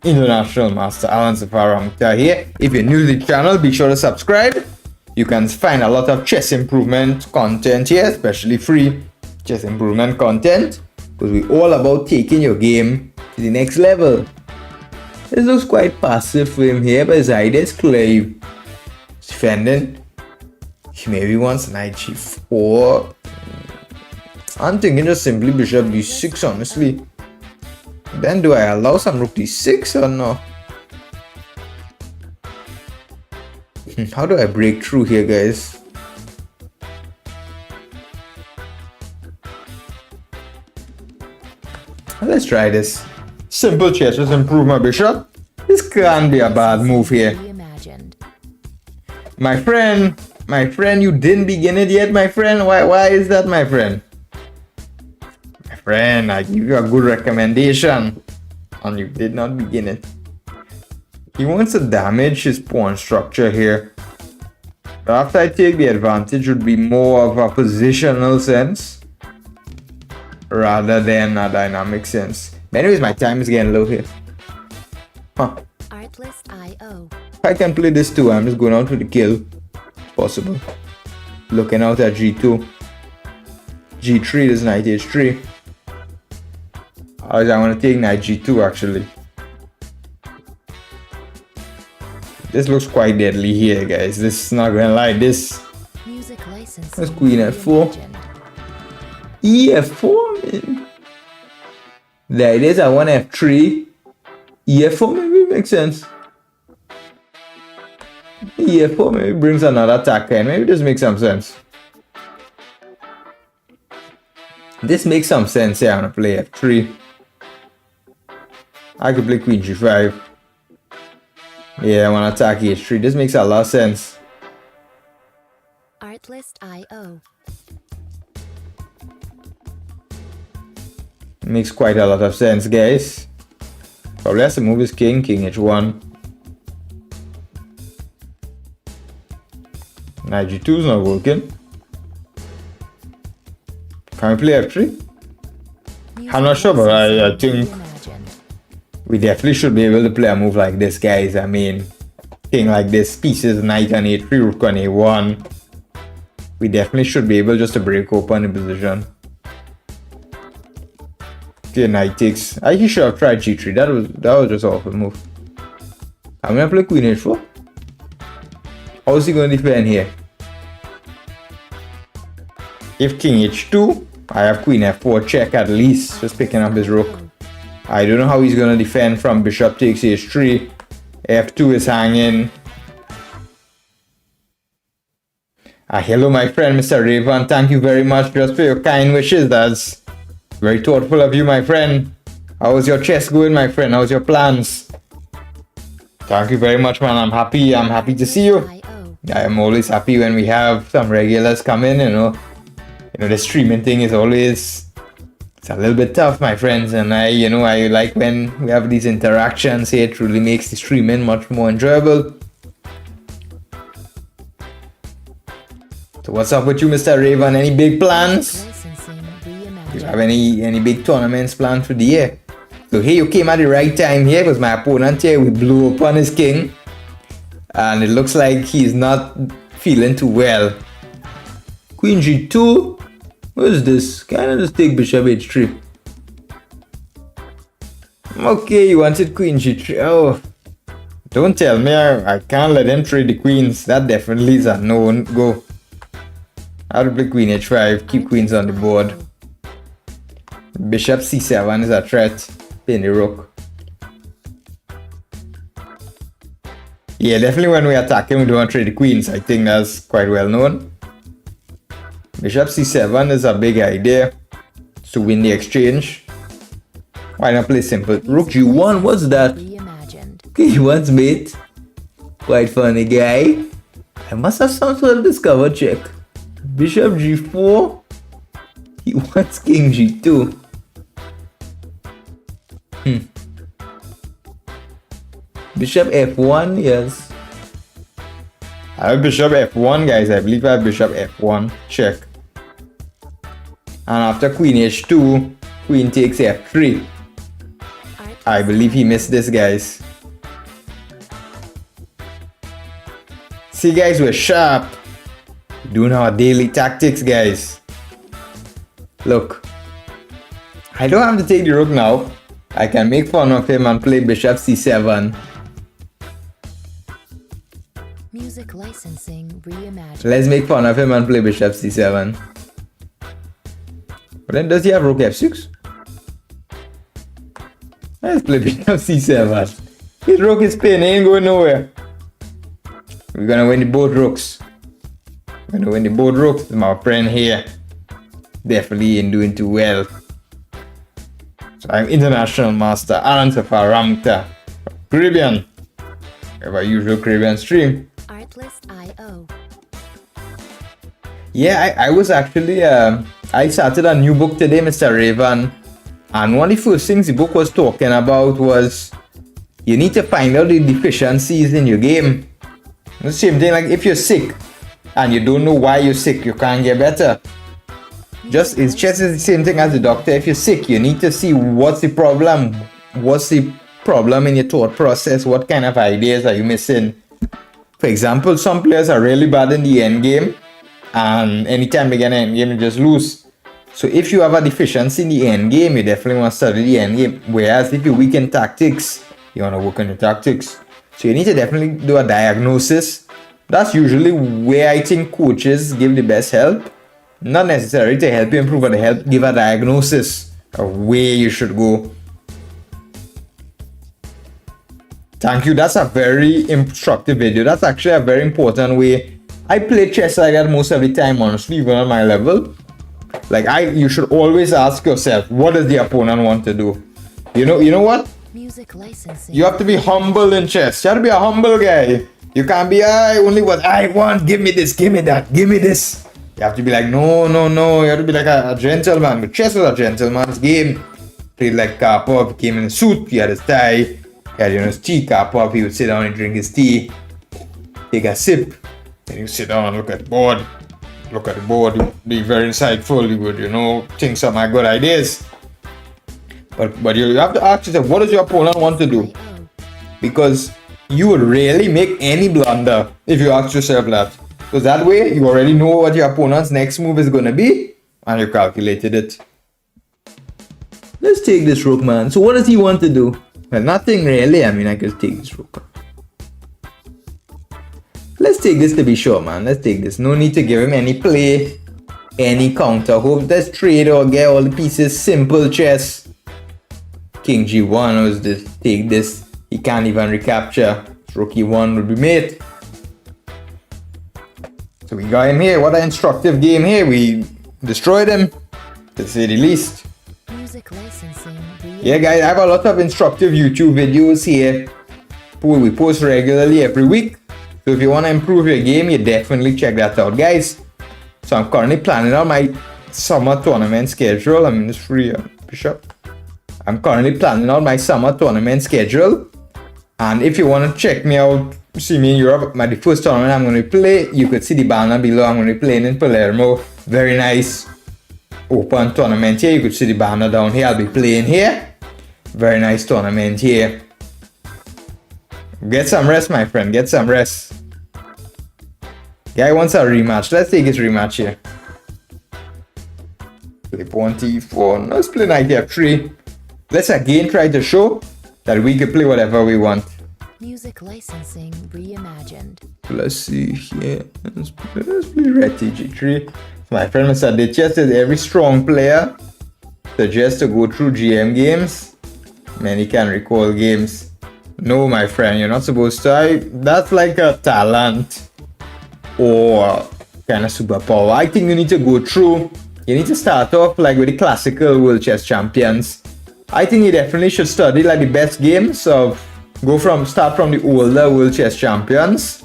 International Master Alan Safar Ramoutar here. If you're new to the channel, be sure to subscribe. You can find a lot of chess improvement content here, especially free chess improvement content, because we're all about taking your game to the next level. This looks quite passive for him here, but his idea is clear. He's defending. He maybe wants knight g4. I'm thinking just simply bishop d6, honestly. Then do I allow some rook d6 or no? How do I break through here, guys? Let's try this. Simple chess, just improve my bishop. This can't be a bad move here. My friend, you didn't begin it yet, my friend. Why is that, my friend? My friend, I give you a good recommendation, and you did not begin it. He wants to damage his pawn structure here. But after I take the advantage would be more of a positional sense rather than a dynamic sense. But anyways, my time is getting low here. Artlist IO. If I can play this too, I'm just going out for the kill. It's possible. Looking out at g2. g3 is knight h3. I want to take knight g2 actually. This looks quite deadly here, guys. This is not gonna lie. This. That's queen f4. ef4, man. The idea is I want f3. ef4 maybe makes sense. ef4 maybe brings another attacker in. Maybe this makes some sense. This makes some sense here. I'm gonna play f3. I could play queen g5. Yeah, I want to attack h3. This makes a lot of sense. Artlist IO. Makes quite a lot of sense, guys. Probably has to move his king h1. Knight g2 is not working. Can we play f3? I'm not sure, but I think we definitely should be able to play a move like this, guys. I mean, king like this, pieces, knight on a3, rook on a1. We definitely should be able just to break open the position. Okay, knight takes. I think he should have tried g3. That was just an awful move. I'm gonna play queen h4. How is he gonna defend here? If king h2, I have queen f4 check at least, just picking up his rook. I don't know how he's gonna defend from bishop takes h3. F2 is hanging. Hello, my friend, Mr. Raven. Thank you very much just for your kind wishes. That's very thoughtful of you, my friend. How's your chess going, my friend? How's your plans? Thank you very much, man. I'm happy to see you. I am always happy when we have some regulars come in, you know. The streaming thing is always, it's a little bit tough, my friends, and I like when we have these interactions here. It really makes the streaming much more enjoyable. So what's up with you, Mr. Raven? Any big plans? Do you have any big tournaments planned for the year? So here you came at the right time here because my opponent here, we blew up on his king. And it looks like he's not feeling too well. Queen G2? What is this? Can I just take Bishop H3? Okay, you wanted Queen G3. Oh, don't tell me I can't let him trade the queens. That definitely is a no-go. I'll play Queen H5, keep queens on the board. Bishop C7 is a threat. Pin the rook. Yeah, definitely when we attack him, we don't trade the queens. I think that's quite well known. Bishop C7 is a big idea to win the exchange. Why not play simple? Rook G1, what's that? Okay, he wants mate. Quite funny guy. I must have some sort of discover check. Bishop G4. He wants King G2. Bishop F1, yes. I have Bishop F1, guys. I believe I have Bishop F1. Check. And after Queen H2, Queen takes F3. I believe he missed this, guys. See, guys, we're sharp. Doing our daily tactics, guys. Look. I don't have to take the rook now. I can make fun of him and play Bishop C7. Music licensing reimagined. Let's make fun of him and play Bishop C7. But then does he have Rook F6? Let's play Bishop C7. His rook is pin, he ain't going nowhere. We're gonna win the both rooks. We're gonna win the both rooks. My friend here definitely ain't doing too well. So I'm International Master Alan Safar Ramoutar, Caribbean. We have our usual Caribbean stream. Artlist.io. Yeah, I was actually, I started a new book today, Mr. Raven. And one of the first things the book was talking about was you need to find out the deficiencies in your game. The same thing, like if you're sick and you don't know why you're sick, you can't get better. Chess is the same thing as the doctor. If you're sick, you need to see what's the problem. What's the problem in your thought process? What kind of ideas are you missing? For example, some players are really bad in the end game, and anytime they get an end game, they just lose. So if you have a deficiency in the end game, you definitely want to study the end game. Whereas if you're weak in tactics, you want to work on your tactics. So you need to definitely do a diagnosis. That's usually where I think coaches give the best help. Not necessarily to help you improve, but to help give a diagnosis of where you should go. Thank you. That's a very instructive video. That's actually a very important way. I play chess like that most of the time, honestly, even on my level. Like you should always ask yourself, what does the opponent want to do? You know what? Music licensing. You have to be humble in chess. You have to be a humble guy. You can't be, only what I want. Give me this, give me that, give me this. You have to be like, no. You have to be like a gentleman. But chess was a gentleman's game. Played like Karpov, came in a suit, he had his tie, he had his tea. Karpov, he would sit down and drink his tea, take a sip, then you sit down and look at the board. Look at the board, be very insightful, you would, think some are good ideas. But you have to ask yourself, what does your opponent want to do? Because you would rarely make any blunder if you ask yourself that. Because that way, you already know what your opponent's next move is going to be, and you calculated it. Let's take this rook, man. So what does he want to do? Well, nothing really. I mean, I could take this rook. Let's take this to be sure, man. Let's take this. No need to give him any play, any counter. Hope let's trade or get all the pieces. Simple chess. King G1 was this. Take this. He can't even recapture. Rook e1 would be mate. So we got him here. What an instructive game here. We destroyed him, to say the least. Music licensing Yeah, guys, I have a lot of instructive YouTube videos here. We post regularly every week. So if you want to improve your game, you definitely check that out, guys. So I'm currently planning out my summer tournament schedule. I'm in this free bishop. I'm currently planning out my summer tournament schedule. And if you want to check me out, see me in Europe, the first tournament I'm going to play, you could see the banner below. I'm going to be playing in Palermo. Very nice open tournament here. You could see the banner down here. I'll be playing here. Very nice tournament here. Get some rest, my friend. Get some rest. Guy wants a rematch. Let's take his rematch here. Play pawn t4. Let's play knight f3. Let's again try to show that we can play whatever we want. Music licensing reimagined. Let's see here. Let's play red tg3. My friend Mr. Ditches says every strong player suggests to go through GM games. Many can recall games. No, my friend, you're not supposed to. That's like a talent or kind of superpower. I think you need to go through. You need to start off like with the classical world chess champions. I think you definitely should study like the best games of start from the older world chess champions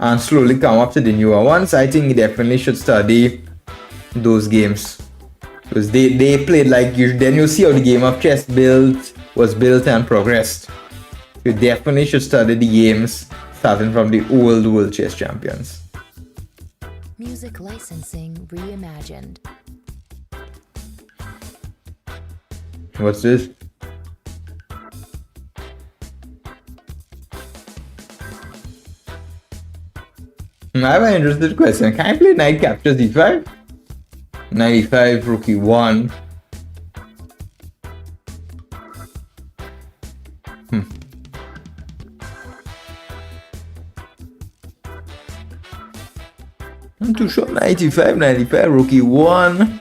and slowly come up to the newer ones. I think you definitely should study those games because they played like you. Then you'll see how the game of chess was built and progressed. You definitely should study the games starting from the old world chess champions. Music licensing reimagined. What's this? I have an interesting question. Can I play knight captures d5? Knight e5, rook e1. I'm too sure. Knight e5, rook e1.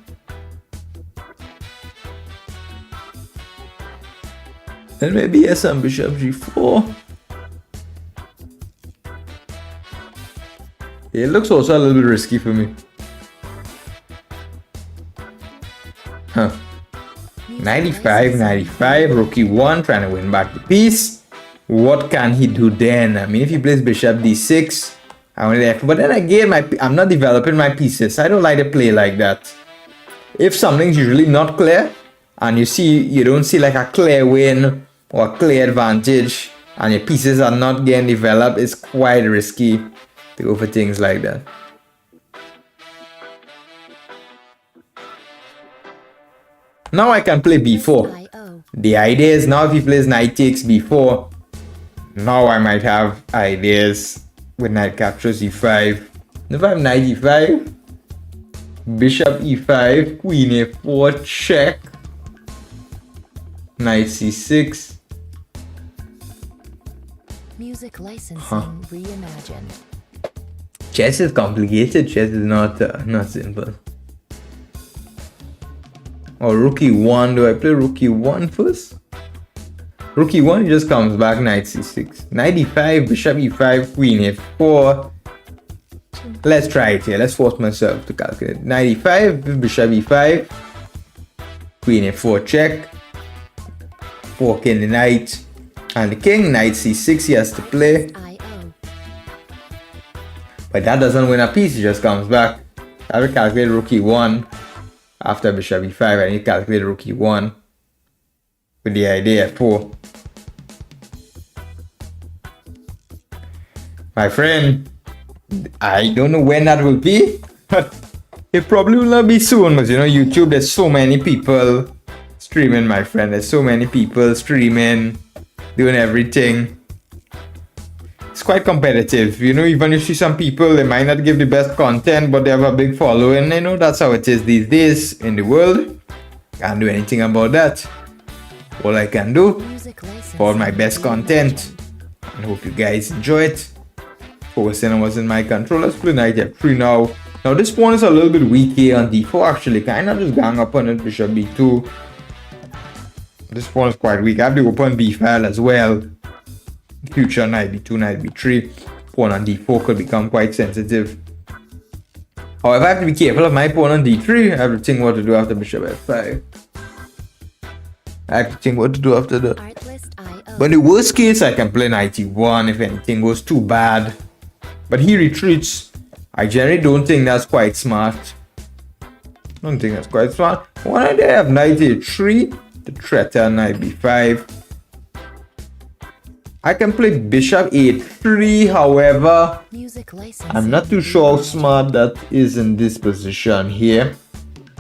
Then maybe yes, some bishop g4. It looks also a little bit risky for me. Huh. 95, rook e1, trying to win back the piece. What can he do then? I mean, if he plays bishop d6, I want to. But then again, I'm not developing my pieces. I don't like to play like that. If something's usually not clear, and you don't see like a clear win or a clear advantage, and your pieces are not getting developed, it's quite risky to go for things like that. Now I can play b4. The idea is now if he plays knight takes b4, now I might have ideas with knight captures e5. If I have knight e5, bishop e5, queen a4, check, knight c6. Music licensing reimagined. Chess is complicated. Chess is not simple. Or rook e1. Do I play rook e1 first? Rook e1 just comes back. Knight c6. Knight e5. Bishop e5. Queen a4. Let's try it here. Let's force myself to calculate. Knight e5. Bishop e5. Queen a4 check. Forking the knight and the king. Knight c6 he has to play. But that doesn't win a piece, it just comes back. I will calculate rook e1 after bishop e5. I need to calculate rook e1 with the idea f4. My friend, I don't know when that will be, but it probably will not be soon because YouTube, there's so many people streaming, my friend. There's so many people streaming, doing everything. It's quite competitive, even you see some people, they might not give the best content, but they have a big following. That's how it is these days in the world. Can't do anything about that. All I can do, for my best content. I hope you guys enjoy it. Focusing on what's in my control. Let's play knight f3 now. Now this pawn is a little bit weak here on d4 actually. Can I not just gang up on it, bishop b2? This pawn is quite weak. I have to open b file as well. Future knight b2, knight b3. Pawn on d4 could become quite sensitive. However, I have to be careful of my pawn on d3. I have to think what to do after bishop f5. I have to think what to do after that. But in the worst case, I can play knight e1 if anything goes too bad. But he retreats. I generally don't think that's quite smart. Why don't I have knight a3 to threaten knight b5? I can play bishop a3, however, I'm not too sure how smart that is in this position here.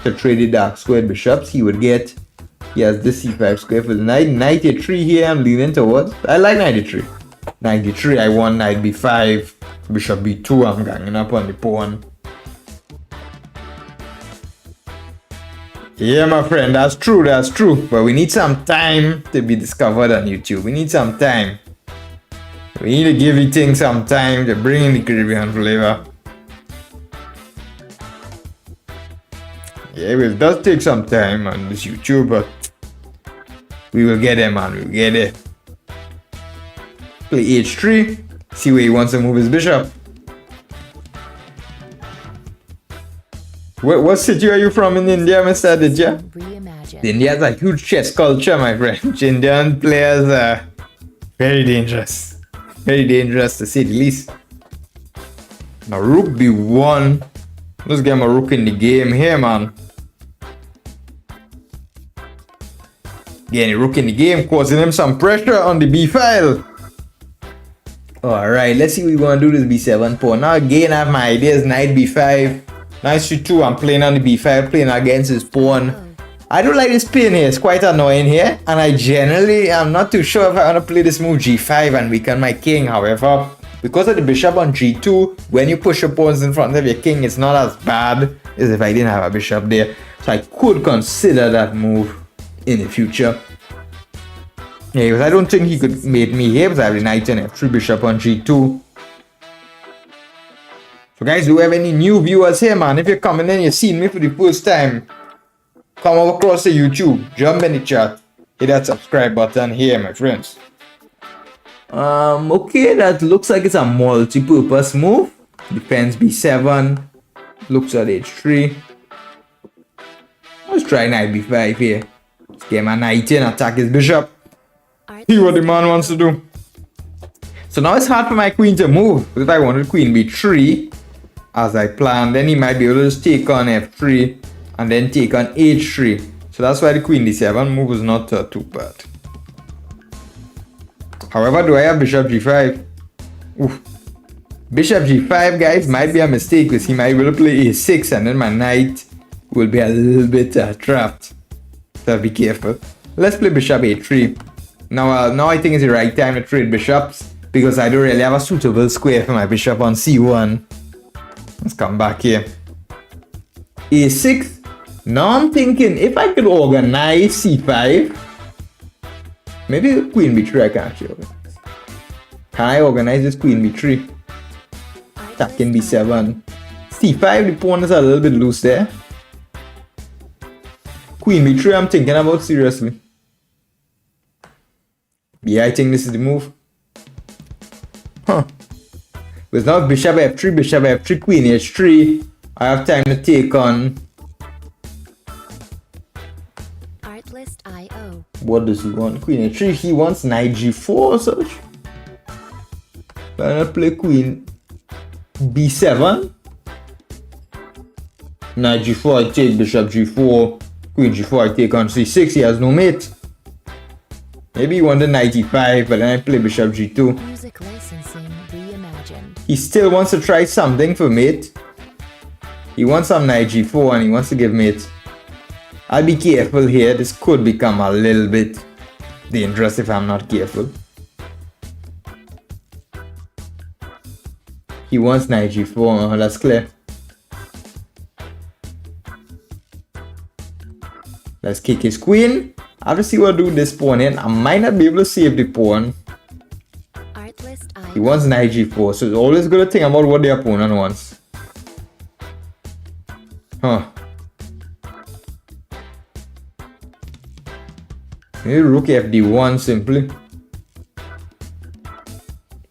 To trade the dark squared bishops, he has this c5 square for the knight. Knight a3 here, I'm leaning towards. I like knight a3. Knight a3, I want knight b5. Bishop b2, I'm ganging up on the pawn. Yeah, my friend, that's true. But we need some time to be discovered on YouTube. We need some time. We need to give you things some time to bring in the Caribbean flavor. Yeah, it does take some time on this YouTube, but we will get there, man. We'll get there. Play h3. See where he wants to move his bishop. What city are you from in India, Mr. Aditya? India has a huge chess culture, my friend. Indian players are very dangerous. Very dangerous to say the least. Now rook b1. Let's get my rook in the game here, man. Getting rook in the game, causing him some pressure on the b file. Alright, let's see what we want to do this b7 pawn. Now again, I have my ideas. Knight b5. Knight c2, I'm playing on the b5, playing against his pawn. I don't like this pin here, it's quite annoying here. And I'm not too sure if I want to play this move g5 and weaken my king. However, because of the bishop on g2, when you push your pawns in front of your king, it's not as bad as if I didn't have a bishop there. So I could consider that move in the future. Yeah, because I don't think he could mate me here because I have the knight and f3, bishop on g2. So guys, do you have any new viewers here, man? If you're coming in, you're seeing me for the first time, come over across the YouTube, jump in the chat, hit that subscribe button here, my friends. Okay, that looks like it's a multi-purpose move. Defense b7, looks at h3. Let's try knight b5 here. Let's get my knight in, attack his bishop. See what the man wants to do. So now it's hard for my queen to move. But if I wanted queen b3, as I planned, then he might be able to just take on f3 and then take on h3. So that's why the queen d7 move is not too bad. However, do I have bishop g5? Oof. Bishop g5, guys, might be a mistake because he might be able to play a6 and then my knight will be a little bit trapped. So be careful. Let's play bishop a3. Now I think it's the right time to trade bishops because I don't really have a suitable square for my bishop on c1. Let's come back here. a6. Now I'm thinking if I could organize c5. Maybe queen b3 I can actually organize. Can I organize this queen b3? Attacking b7. c5, the pawn is a little bit loose there. Queen b3 I'm thinking about seriously. Yeah, I think this is the move. Huh. With now bishop f3, queen h3, I have time to take on. Artlist.io. What does he want? Queen h3, he wants knight g4 or such. I'm gonna play queen b7. Knight g4, I take bishop g4. Queen g4, I take on c6, he has no mate. Maybe he wanted knight e5, but then I play bishop g2. Music licensing reimagined. He still wants to try something for mate. He wants some knight g4 and he wants to give mate. I'll be careful here. This could become a little bit dangerous if I'm not careful. He wants knight g4, that's clear. Let's kick his queen. I have to see what to do with this pawn in. I might not be able to save the pawn. He wants knight g4, so it's always good to think about what the opponent wants. Huh. Maybe rook fd1 simply.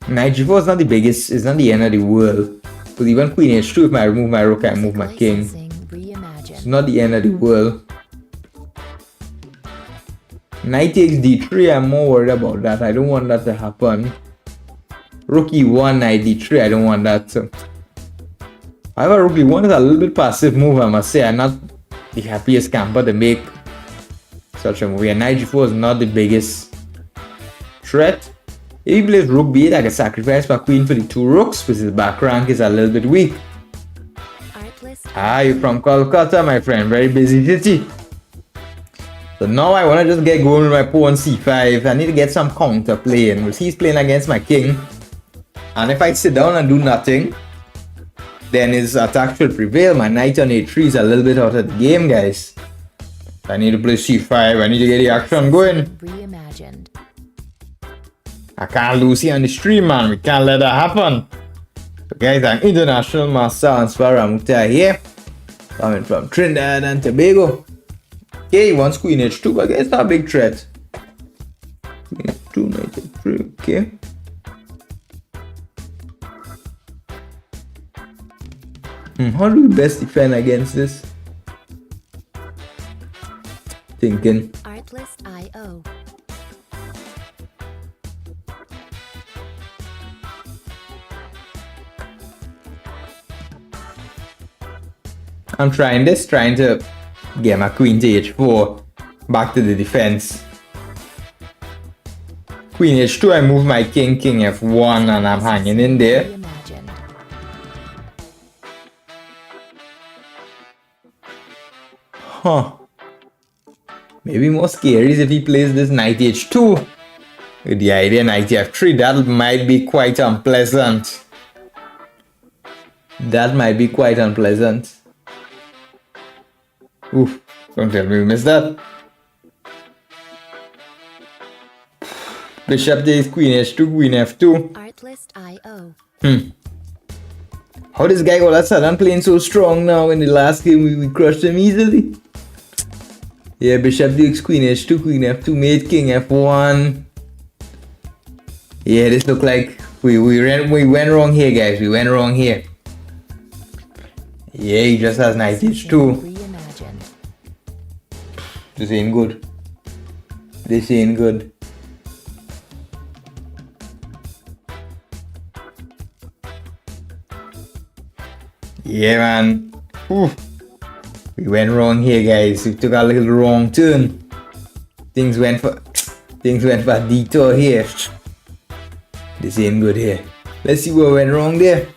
Knight g4 is not the biggest, it's not the end of the world. But even queen h2, if I remove my rook, I move my king. It's not the end of the world. Knight takes d3, I'm more worried about that. I don't want that to happen. Rook e1, knight d3, I don't want that to. However, rook e1 is a little bit passive move, I must say. I'm not the happiest camper to make such a move. And knight g4 is not the biggest threat. If he plays rook b8, I can sacrifice my queen for the 2 rooks, because his back rank is a little bit weak. Ah, you're from Kolkata, my friend. Very busy city. So now I want to just get going with my pawn c5. I need to get some counter play in. He's playing against my king. And if I sit down and do nothing, then his attack should prevail. My knight on a3 is a little bit out of the game, guys. I need to play c5. I need to get the action going. Reimagined. I can't lose here on the stream, man. We can't let that happen. So guys, I'm International Master Alan Safar Ramoutar here. Coming from Trinidad and Tobago. Okay, he wants queen h2, but it's not a big threat. Queen h2, knight h3, okay. How do we best defend against this? Thinking. Artlist.io. I'm trying to get my queen to h4, back to the defense. Queen h2, I move my king, king f1, and I'm hanging in there. Reimagined. Huh. Maybe more scary is if he plays this knight h2. With the idea knight f3, that might be quite unpleasant. That might be quite unpleasant. Oof, don't tell me we missed that. Bishop takes queen h2, queen f2. Artlist.io. How this guy all of a sudden playing so strong now? In the last game we crushed him easily. Yeah, bishop takes queen h2, queen f2, mate king f1. Yeah, this look like we went wrong here, guys. We went wrong here. Yeah, he just has knight h2. Reimagined. This ain't good. This ain't good. Yeah, man. Oof. We went wrong here, guys. We took a little wrong turn. Things went for a detour here. This ain't good here. Let's see what went wrong there.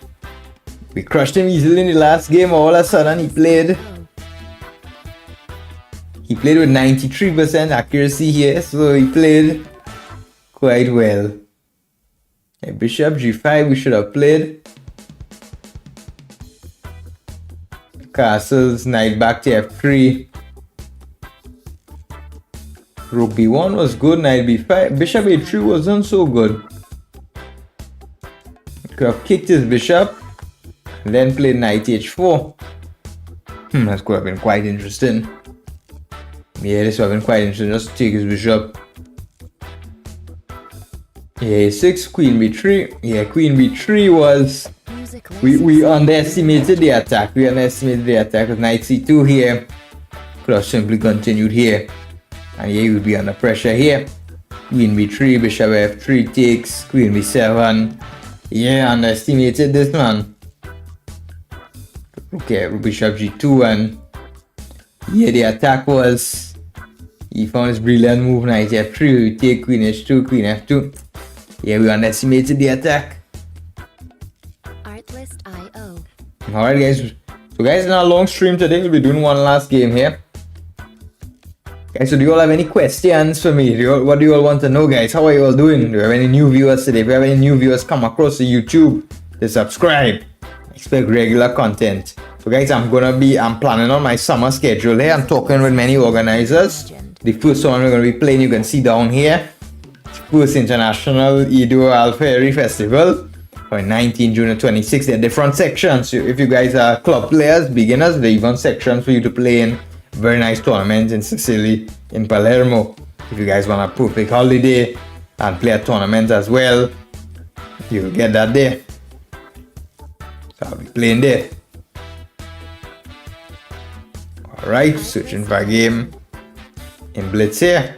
We crushed him easily in the last game. All of a sudden he played with 93% accuracy here, so he played quite well. Yeah, bishop g5 we should have played. Castles, knight back to f3. Rook b1 was good, knight b5. Bishop a3 wasn't so good. Could have kicked his bishop, and then played knight h4. That could have been quite interesting. Yeah, this would have been quite interesting. Just take his bishop. Yeah, a6, queen b3. Yeah, queen b3 was... We underestimated the attack. We underestimated the attack with knight c2 here. Could have simply continued here. And yeah, you would be under pressure here. Queen b3, bishop f3 takes, queen b7. Yeah, underestimated this, man. Okay, bishop g2, and yeah, the attack was... He found his brilliant move, knight f3. We take queen h2, queen f2. Yeah, we underestimated the attack. Artlist.io. Alright, guys. So, guys, in our long stream today, we'll be doing one last game here. Guys, so do you all have any questions for me? What do you all want to know, guys? How are you all doing? Do you have any new viewers today? If you have any new viewers come across the YouTube, then subscribe. Expect regular content. So, guys, I'm planning on my summer schedule here. I'm talking with many organizers. The first one we're going to be playing, you can see down here. First International Edo Alferi Festival on 19 June 26. There are different sections. So if you guys are club players, beginners, there are even sections for you to play in. Very nice tournament in Sicily, in Palermo. If you guys want a perfect holiday and play a tournament as well, You'll get that there. So I'll be playing there. Alright, searching for a game in blitz here.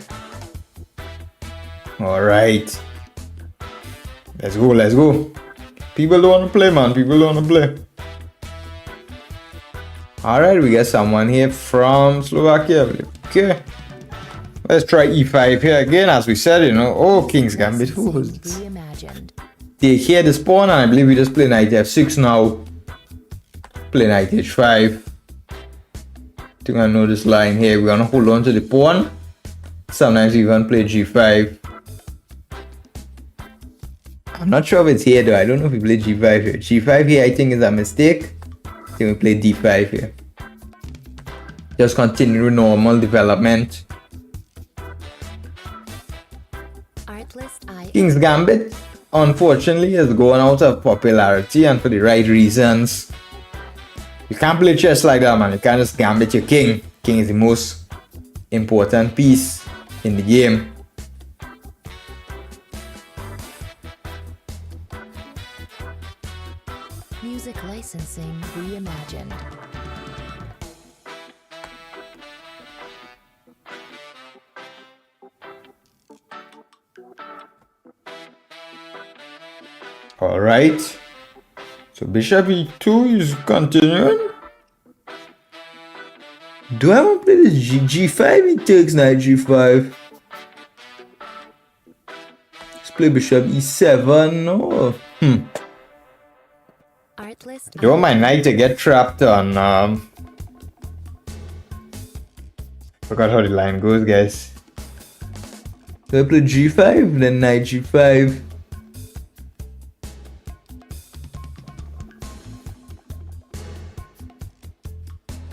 Alright. Let's go, let's go. People don't want to play, man. People don't want to play. Alright, we got someone here from Slovakia. Okay. Let's try e5 here again, as we said, you know. Oh, King's Gambit. Who was this? Reimagined. Take here the pawn, and I believe we just play knight f6 now. Play knight h5. I think I know this line here. We're gonna hold on to the pawn. Sometimes we even play g5. I'm not sure if it's here though. I don't know if we play g5 here. g5 here I think is a mistake. I think we play d5 here. Just continue normal development. King's Gambit, unfortunately, has gone out of popularity, and for the right reasons. You can't play chess like that, man. You can't just gambit your king. King is the most important piece in the game. Music licensing reimagined. Alright. So bishop e2 is continuing. Do I want to play the g5? He takes knight g5. Let's play bishop e7. No. Artless. I don't want my knight to get trapped on forgot how the line goes, guys. So I play g5, then knight g5.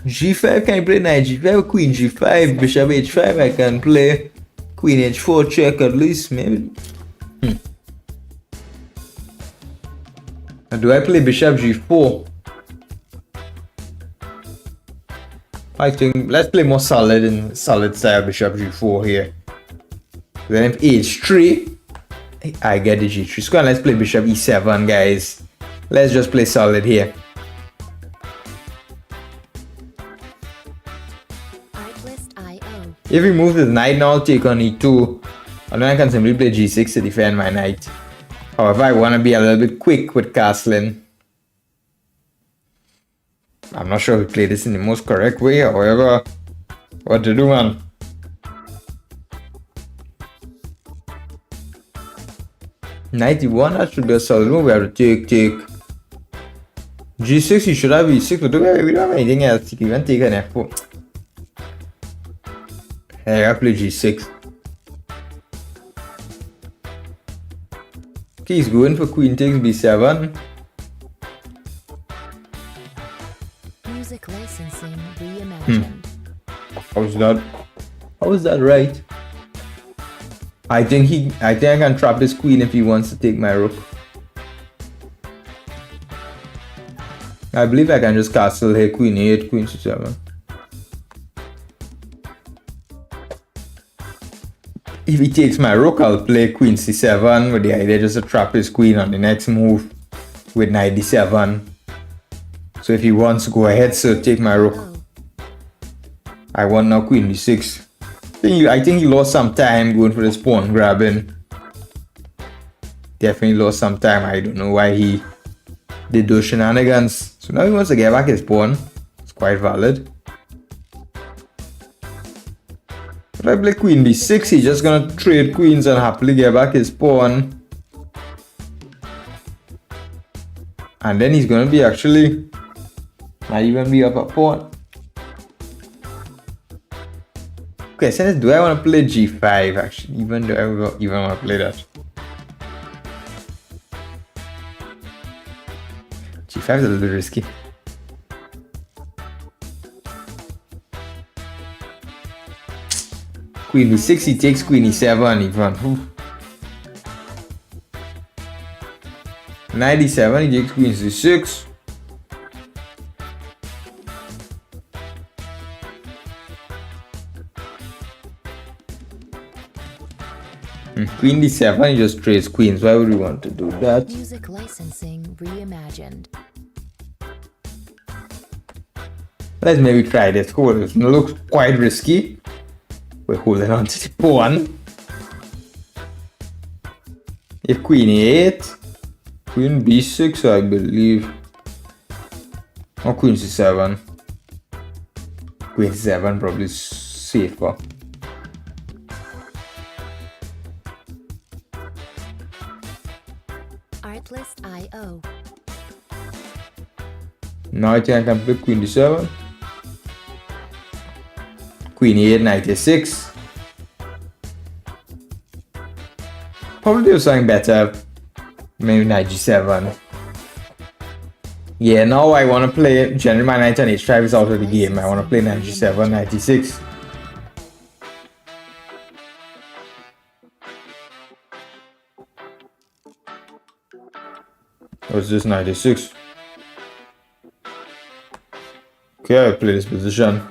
g5, can I play knight g5, queen g5, bishop h5, I can play queen h4 check at least, maybe. Do I play bishop g4? I think let's play more solid and solid style bishop g4 here. Then if h3, I get the g3 square. Let's play bishop e7, guys. Let's just play solid here. If he moves his knight now, I'll take on e2. And then I can simply play g6 to defend my knight. However, I want to be a little bit quick with castling. I'm not sure if we play this in the most correct way. However, what to do, man? Knight e1, that should be a solid move. We have to take. g6, you should have e6, but we don't have anything else. You can even take an f4. Hey, I play g6. Okay, he's going for queen takes b7. Music licensing reimagined. How is that right? I think I can trap this queen if he wants to take my rook. I believe I can just castle here, queen e8, queen c7. If he takes my rook, I'll play queen c7 with the idea just to trap his queen on the next move with knight d7. So if he wants to go ahead, so take my rook. I want now queen d6. I think he lost some time going for this pawn grabbing. Definitely lost some time. I don't know why he did those shenanigans. So now he wants to get back his pawn. It's quite valid. If I play queen b6, he's just gonna trade queens and happily get back his pawn. And then he's gonna be actually not even be up a pawn. Okay, so do I want to play g5 actually? Even do I even want to play that? g5 is a little bit risky. Queen b6, he takes queen e7 even. Knight e7, he takes queen c6. Queen d7, you just trace queens. Why would we want to do that? Music licensing reimagined. Let's maybe try this. Hold it looks quite risky. We're holding on to the pawn. If queen e8, queen b6, I believe. Or queen c7. Queen c7 probably safer. Artlist IO. Now I think I can play queen d7. Queen e8, knight a6. Probably do something better. Maybe knight g7. Yeah, now I want to play. Generally, my knight on h5 is out of the game. I want to play knight g7, knight e6. What's this knight a6? Okay, I play this position.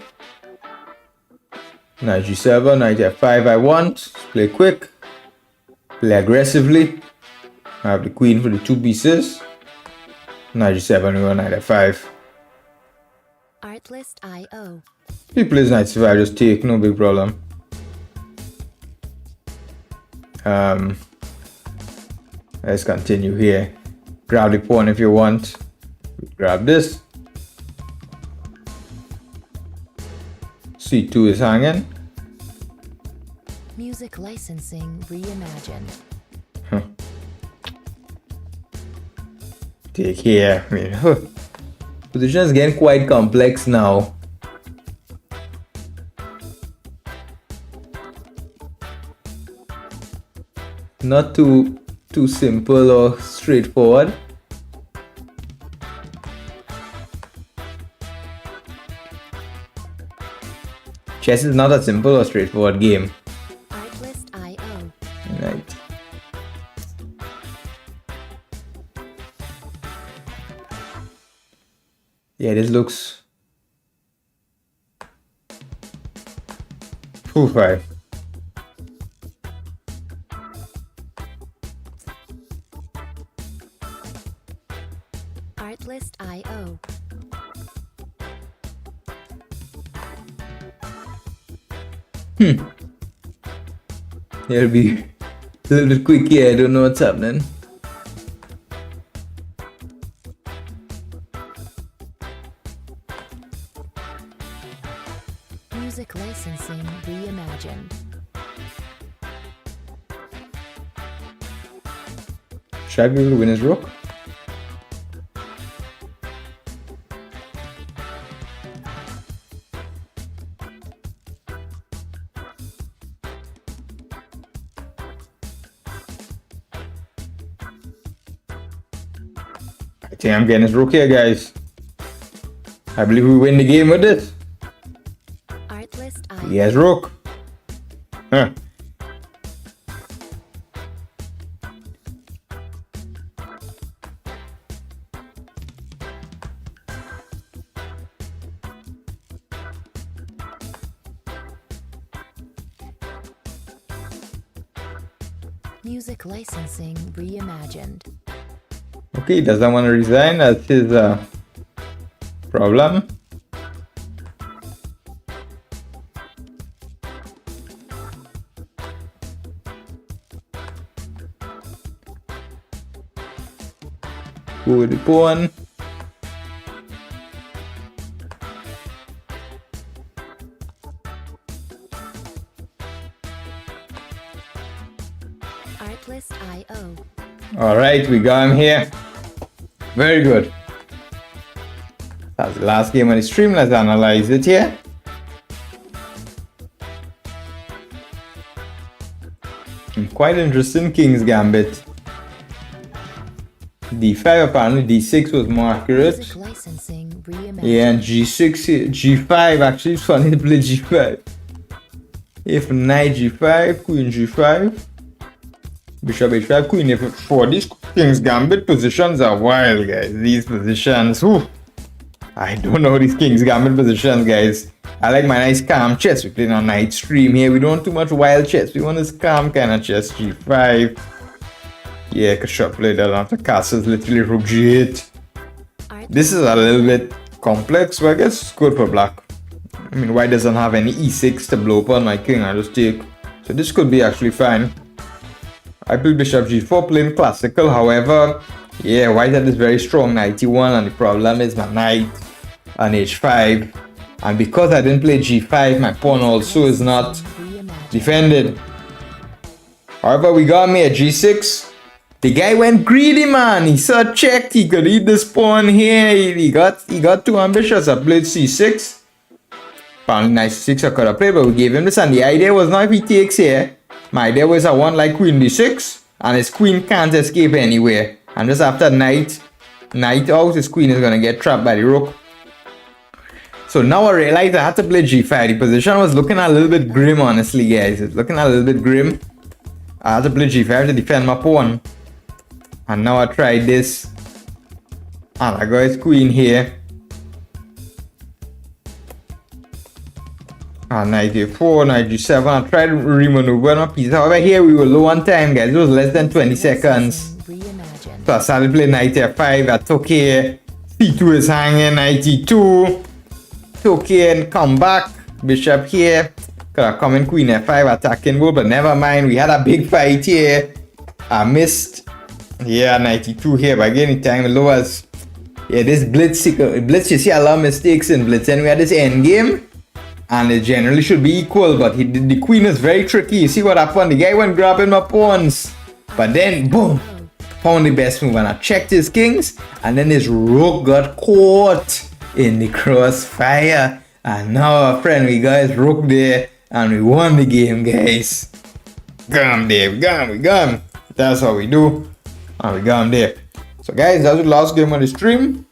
Knight g7, knight f5 I want. Play quick. Play aggressively. I have the queen for the two pieces. Knight g7, we go knight f5. Artlist IO. If he plays knight c5, just take, no big problem. Let's continue here. Grab the pawn if you want. Grab this. c2 is hanging. Music licensing reimagined. Take here. I mean, position is getting quite complex now. Not too simple or straightforward. Chess is not a simple or straightforward game. Artlist IO. Right. Yeah, this looks. Right. Artlist IO. It'll be a little bit quick here. I don't know what's happening. Music licensing reimagined. Should I be able to win his rook? I think I'm getting his rook here, guys. I believe we win the game with this. Artlist IO. He has rook. Huh. Music licensing reimagined. Okay, he doesn't want to resign. That's his problem. Go with the pawn. Artlist IO. Alright, we got him here. Very good. That's the last game on the stream. Let's analyze it here. Quite interesting King's Gambit. D5, apparently D6 was more accurate. Music licensing reimagined. Yeah, and G6, G5, actually it's funny to play G5. If knight G5, queen G5, bishop H5, queen F4. These King's Gambit positions are wild, guys. These positions, whew. I don't know these King's Gambit positions, guys. I like my nice calm chess. We're playing a night stream here. We don't want too much wild chess. We want this calm kind of chess. G5. Yeah, Kashyap played a lot of castles, literally rook g8. This is a little bit complex, but I guess it's good for black. I mean, white doesn't have any e6 to blow up on my king. I just take. So this could be actually fine. I played bishop g4, playing classical. However, yeah, white had this very strong knight e1, and the problem is my knight on h5. And because I didn't play g5, my pawn also is not defended. However, we got me at g6. The guy went greedy, man. He saw checked. He could eat this pawn here. He got too ambitious. I played c6. Apparently, knight c6 I could have played, but we gave him this. And the idea was not if he takes here. My idea was I want like queen d6, and his queen can't escape anywhere. And just after knight out, his queen is gonna get trapped by the rook. So now I realized I had to play g5. The position was looking a little bit grim, honestly, guys. It's looking a little bit grim. I had to play g5 to defend my pawn. And now I tried this. And I got his queen here. And knight a4, knight g7. I tried to remaneuver my piece. However, here we were low on time, guys. It was less than 20 seconds. So I started playing knight f5. I took here. c2 is hanging. Knight e2. Took here and come back. Bishop here. Could have come in queen f5 attacking mode, but never mind. We had a big fight here. I missed. Yeah, 92 here, but again, the time lowers. Yeah, this blitz, you see a lot of mistakes in blitz, and we had this end game, and it generally should be equal, but the queen is very tricky. You see what happened? The guy went grabbing my pawns, but then boom, found the best move, and I checked his kings, and then his rook got caught in the crossfire, and now our friend, we got his rook there, and we won the game, guys. Got him there, we got him. That's how we do. And we got him there. So guys, that's the last game on the stream.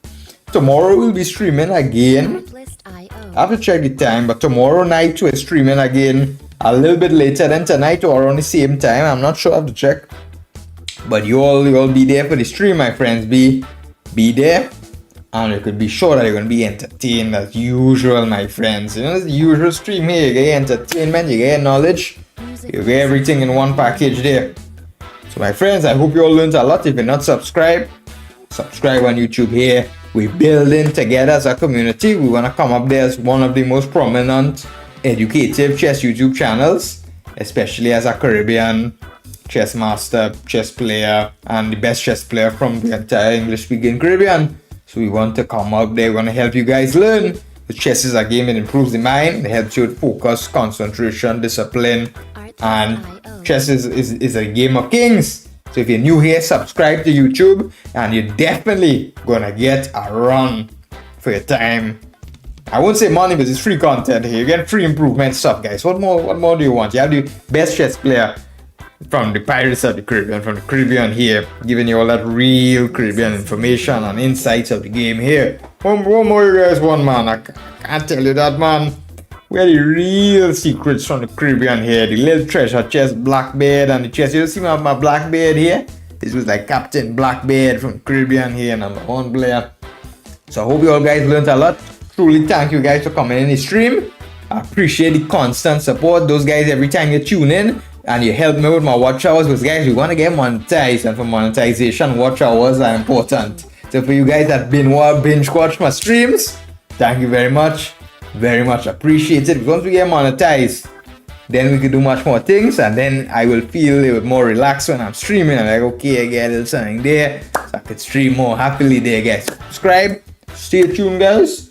Tomorrow we'll be streaming again. I have to check the time, but tomorrow night we're streaming again a little bit later than tonight or around the same time. I'm not sure, I have to check. But you all be there for the stream, my friends. Be there. And you could be sure that you're going to be entertained as usual, my friends. You know, it's the usual stream here. You get entertainment, you get knowledge. You get everything in one package there. So my friends, I hope you all learned a lot. If you're not subscribed, subscribe on YouTube here. We're building together as a community. We want to come up there as one of the most prominent educative chess YouTube channels, especially as a Caribbean chess master, chess player, and the best chess player from the entire English-speaking Caribbean. So we want to come up there. We want to help you guys learn. The chess is a game that improves the mind. It helps you with focus, concentration, discipline, and chess is a game of kings. So if you're new here, subscribe to YouTube, and you're definitely gonna get a run for your time. I won't say money, but it's free content here. You get free improvement stuff, guys. What more do you want? You have the best chess player from the Pirates of the Caribbean, from the Caribbean here, giving you all that real Caribbean information and insights of the game here. One more you guys want, man. I can't tell you that, man. We are the real secrets from the Caribbean here. The little treasure chest, Blackbeard, and the chest. You see my Blackbeard here? This was like Captain Blackbeard from Caribbean here, #1 player. So I hope you all guys learned a lot. Truly thank you guys for coming in the stream. I appreciate the constant support. Those guys, every time you tune in and you help me with my watch hours, because guys, we want to get monetized, and for monetization, watch hours are important. So for you guys that binge watch my streams, thank you very much. Very much appreciated. Once we get monetized, then we can do much more things, and then I will feel a little more relaxed when I'm streaming. I'm like, okay, I get a little something there, so I could stream more happily there, guys. Subscribe, stay tuned, guys.